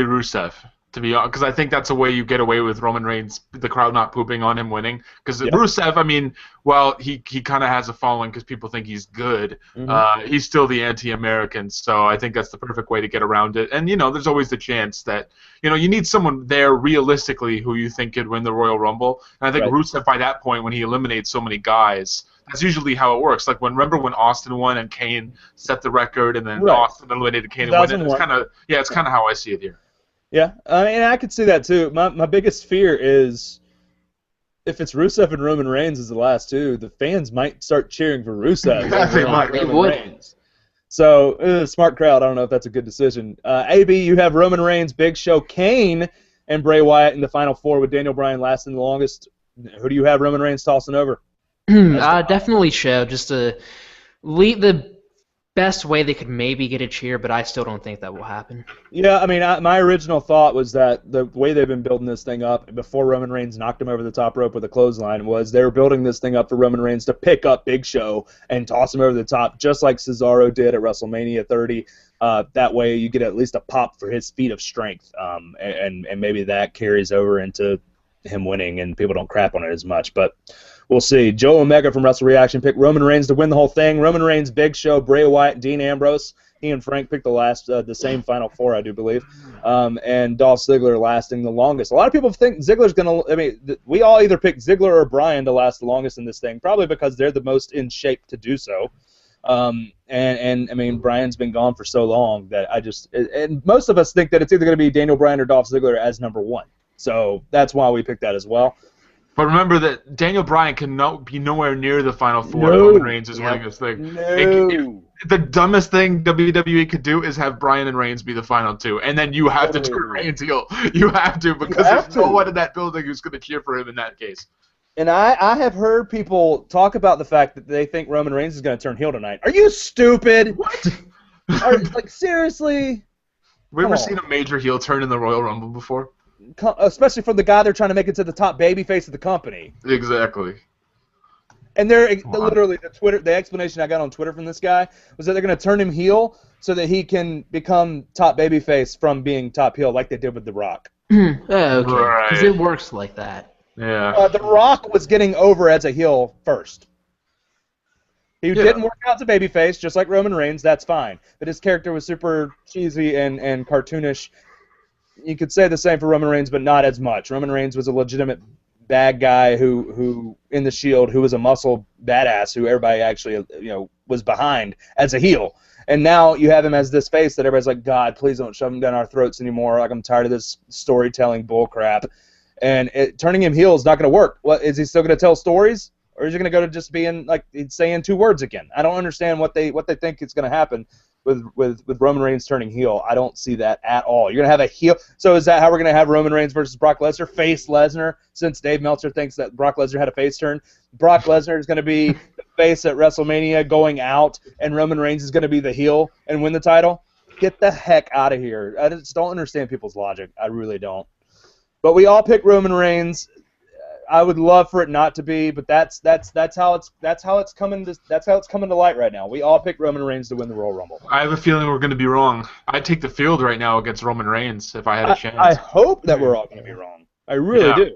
S2: Rusev, to be honest, because I think that's a way you get away with Roman Reigns, the crowd not pooping on him winning. Because Rusev, I mean, well, he kind of has a following because people think he's good. He's still the anti-American, so I think that's the perfect way to get around it. And, there's always the chance that, you need someone there realistically who you think could win the Royal Rumble. And I think Rusev, by that point, when he eliminates so many guys, that's usually how it works. Like, remember when Austin won and Kane set the record, and then Austin eliminated Kane and won it? It's kind of how I see it here.
S1: Yeah, and I could see that too. My biggest fear is if it's Rusev and Roman Reigns as the last 2, the fans might start cheering for Rusev.
S3: They would.
S1: Reigns. So, smart crowd. I don't know if that's a good decision. AB, you have Roman Reigns, Big Show, Kane, and Bray Wyatt in the final 4 with Daniel Bryan lasting the longest. Who do you have Roman Reigns tossing over?
S3: Definitely Show. Just to lead the best way they could maybe get a cheer, but I still don't think that will happen.
S1: Yeah, I mean, my original thought was that the way they've been building this thing up before Roman Reigns knocked him over the top rope with a clothesline was they were building this thing up for Roman Reigns to pick up Big Show and toss him over the top, just like Cesaro did at WrestleMania 30. That way you get at least a pop for his feat of strength, and maybe that carries over into him winning and people don't crap on it as much. But we'll see. Joe Omega from Wrestle Reaction picked Roman Reigns to win the whole thing. Roman Reigns, Big Show, Bray Wyatt, and Dean Ambrose. He and Frank picked the same final 4, I do believe. And Dolph Ziggler lasting the longest. A lot of people think Ziggler's going to. I mean, we all either pick Ziggler or Bryan to last the longest in this thing, probably because they're the most in shape to do so. And I mean, Bryan's been gone for so long that and most of us think that it's either going to be Daniel Bryan or Dolph Ziggler as number 1. So that's why we picked that as well.
S2: But remember that Daniel Bryan can be nowhere near the final 4 that Roman Reigns is winning this thing. The dumbest thing WWE could do is have Bryan and Reigns be the final 2, and then you have to turn Reigns heel. You have to, because there's no one in that building who's going to cheer for him in that case.
S1: And I have heard people talk about the fact that they think Roman Reigns is going to turn heel tonight. Are you stupid?
S2: What?
S1: Seriously?
S2: Have we ever seen a major heel turn in the Royal Rumble before?
S1: Especially from the guy they're trying to make it to the top babyface of the company.
S2: Exactly.
S1: And literally the explanation I got on Twitter from this guy was that they're going to turn him heel so that he can become top babyface from being top heel like they did with The Rock.
S3: Okay. Because it works like that.
S2: Yeah.
S1: The Rock was getting over as a heel first. He didn't work out as a babyface, just like Roman Reigns. That's fine. But his character was super cheesy and cartoonish. You could say the same for Roman Reigns, but not as much. Roman Reigns was a legitimate bad guy who in the Shield, who was a muscle badass, who everybody actually was behind as a heel. And now you have him as this face that everybody's like, God, please don't shove him down our throats anymore. Like, I'm tired of this storytelling bullcrap. And turning him heel is not going to work. What is he still going to tell stories, or is he going to go to just being like saying 2 words again? I don't understand what they think is going to happen with Roman Reigns turning heel. I don't see that at all. You're going to have a heel. So is that how we're going to have Roman Reigns versus Brock Lesnar? Face Lesnar, since Dave Meltzer thinks that Brock Lesnar had a face turn. Brock Lesnar is going to be the face at WrestleMania going out, and Roman Reigns is going to be the heel and win the title? Get the heck out of here. I just don't understand people's logic. I really don't. But we all pick Roman Reigns. I would love for it not to be, but that's how it's coming to light right now. We all pick Roman Reigns to win the Royal Rumble.
S2: I have a feeling we're going to be wrong. I'd take the field right now against Roman Reigns if I had a chance.
S1: I hope that we're all going to be wrong. I really do.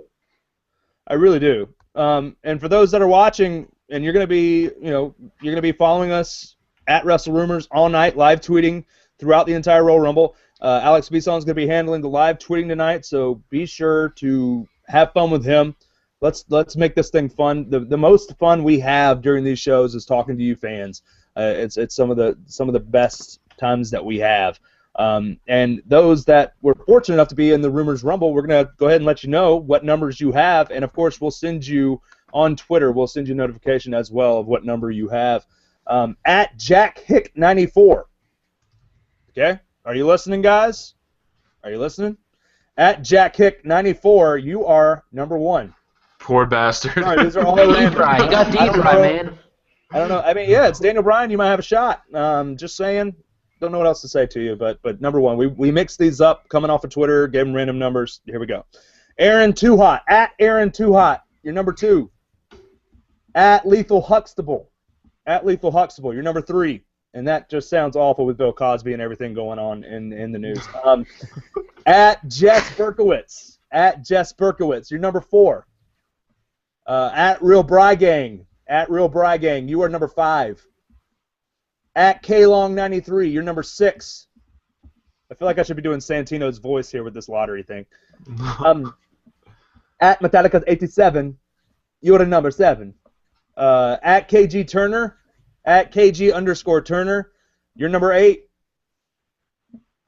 S1: I really do. And for those that are watching, and you're going to be following us at WrestleRumors all night, live tweeting throughout the entire Royal Rumble. Alex Bisson is going to be handling the live tweeting tonight, so be sure to have fun with him. Let's make this thing fun. The most fun we have during these shows is talking to you fans. It's some of the best times that we have. And those that were fortunate enough to be in the Rumors Rumble, we're gonna go ahead and let you know what numbers you have, and of course we'll send you on Twitter. We'll send you a notification as well of what number you have. At JackHick94. Okay, are you listening, guys? Are you listening? At JackHick94, you are number 1.
S2: Poor bastard.
S1: Sorry, these are all
S3: He got deep, man.
S1: I don't know. I mean, yeah, it's Daniel Bryan. You might have a shot. Just saying. Don't know what else to say to you, but number 1, we mixed these up coming off of Twitter, gave them random numbers. Here we go. Aaron Too Hot. At Aaron Too Hot, you're number 2. At Lethal Huxtable. At Lethal Huxtable, you're number 3. And that just sounds awful with Bill Cosby and everything going on in the news. At Jess Berkowitz. At Jess Berkowitz, you're number 4. At Real Bry Gang. At Real Bry Gang, you are number 5. At KLong93, you're number 6. I feel like I should be doing Santino's voice here with this lottery thing. At Metallica87, you're the number 7. At KG Turner, at KG_Turner, you're number 8.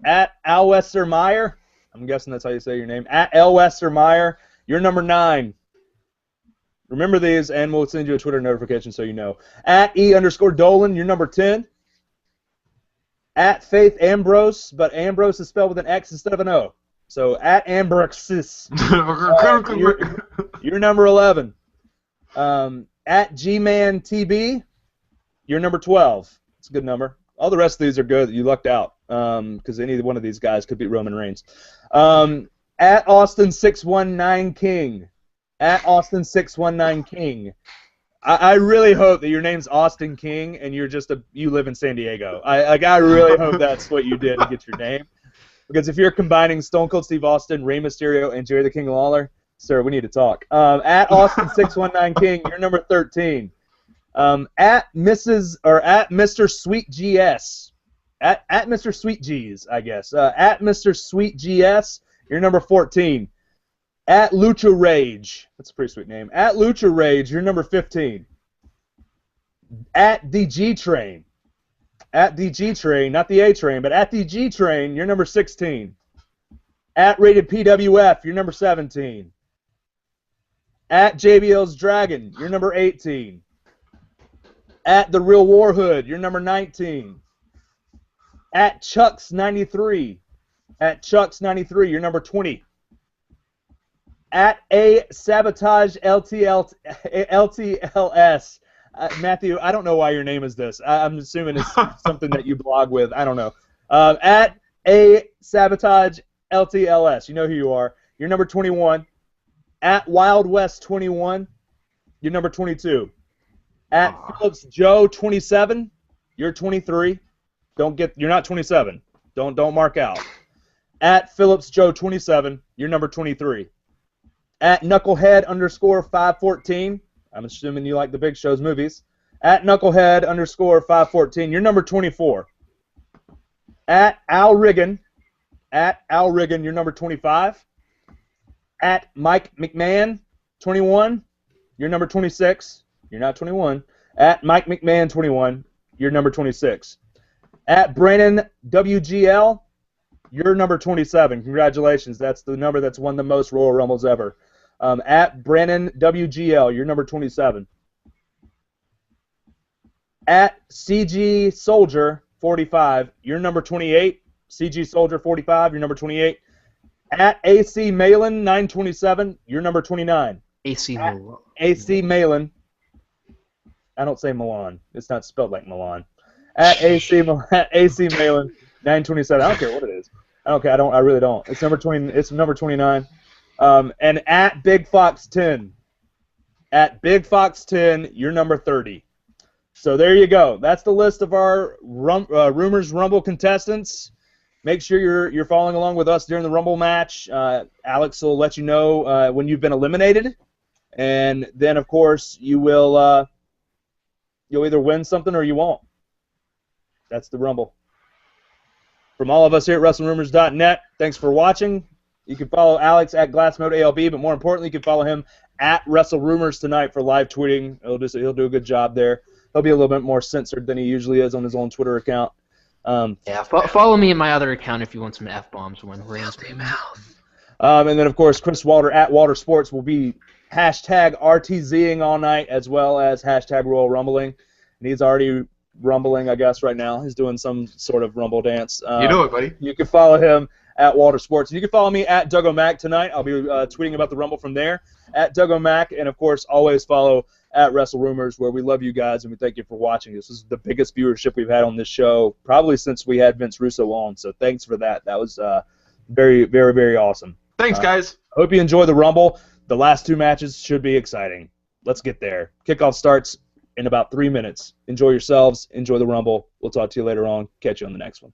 S1: At Al Westermeyer, I'm guessing that's how you say your name. At L Westermeyer, you're number 9. Remember these, and we'll send you a Twitter notification so you know. At E_Dolan, you're number 10. At Faith Ambrose, but Ambrose is spelled with an X instead of an O. So at Ambrose, you're number 11. At G-Man TB, you're number 12. It's a good number. All the rest of these are good. You lucked out because any one of these guys could beat Roman Reigns. At Austin619 King. At Austin619 King. I really hope that your name's Austin King and you live in San Diego. I really hope that's what you did to get your name. Because if you're combining Stone Cold Steve Austin, Rey Mysterio, and Jerry the King Lawler, sir, we need to talk. At Austin619 King, you're number 13. At Mr. Sweet GS. At Mr. Sweet G's, I guess. At Mr. Sweet GS, you're number 14. At Lucha Rage, that's a pretty sweet name. At Lucha Rage, you're number 15. At the G Train. At the G Train, not the A Train, but at the G Train, you're number 16. At Rated PWF, you're number 17. At JBL's Dragon, you're number 18. At The Real War Hood, you're number 19. At Chuck's 93. At Chuck's 93, you're number 20. At A Sabotage LTLS. Matthew, I don't know why your name is this. I'm assuming it's something that you blog with. I don't know. At A Sabotage LTLS. You know who you are. You're number 21. At Wild West 21. You're number 22. At Phillips Joe 27. You're 23. You're not 27. Don't mark out. At Phillips Joe 27. You're number 23. At Knucklehead_514, I'm assuming you like the Big Show's movies. At Knucklehead_514, you're number 24. At Al Riggin, you're number 25. At Mike McMahon, 21, you're number 26. You're not 21. At Mike McMahon, 21, you're number 26. At Brandon WGL, you're number 27. Congratulations. That's the number that's won the most Royal Rumbles ever. At Brandon WGL, you're number 27. At CG Soldier 45, you're number 28. CG Soldier 45, you're number 28. At AC Malin 927, you're number 29.
S3: AC Malin.
S1: AC Malin. I don't say Milan. It's not spelled like Milan. At AC Malin, 927. I don't care what it is. I don't care. I really don't. It's number 20. It's number 29. And at Big Fox 10. At Big Fox 10, you're number 30. So there you go. That's the list of our Rumors Rumble contestants. Make sure you're following along with us during the Rumble match. Alex will let you know when you've been eliminated, and then of course you'll either win something or you won't. That's the Rumble. From all of us here at WrestlingRumors.net, thanks for watching. You can follow Alex at GlassModeALB, but more importantly, you can follow him at WrestleRumors tonight for live tweeting. He'll do a good job there. He'll be a little bit more censored than he usually is on his own Twitter account.
S3: Follow me in my other account if you want some F-bombs when we're in
S1: mouth. And then, of course, Chris Walter at Walter Sports will be hashtag RTZing all night as well as hashtag Royal Rumbling. And he's already rumbling, I guess, right now. He's doing some sort of rumble dance.
S2: You know it, buddy.
S1: You can follow him at Walter Sports. You can follow me at Doug O'Mac tonight. I'll be tweeting about the Rumble from there at Doug O'Mac. And, of course, always follow at WrestleRumors, where we love you guys and we thank you for watching. This is the biggest viewership we've had on this show probably since we had Vince Russo on. So thanks for that. That was very, very, very awesome.
S2: Thanks, guys.
S1: Hope you enjoy the Rumble. The last two matches should be exciting. Let's get there. Kickoff starts in about 3 minutes. Enjoy yourselves. Enjoy the Rumble. We'll talk to you later on. Catch you on the next one.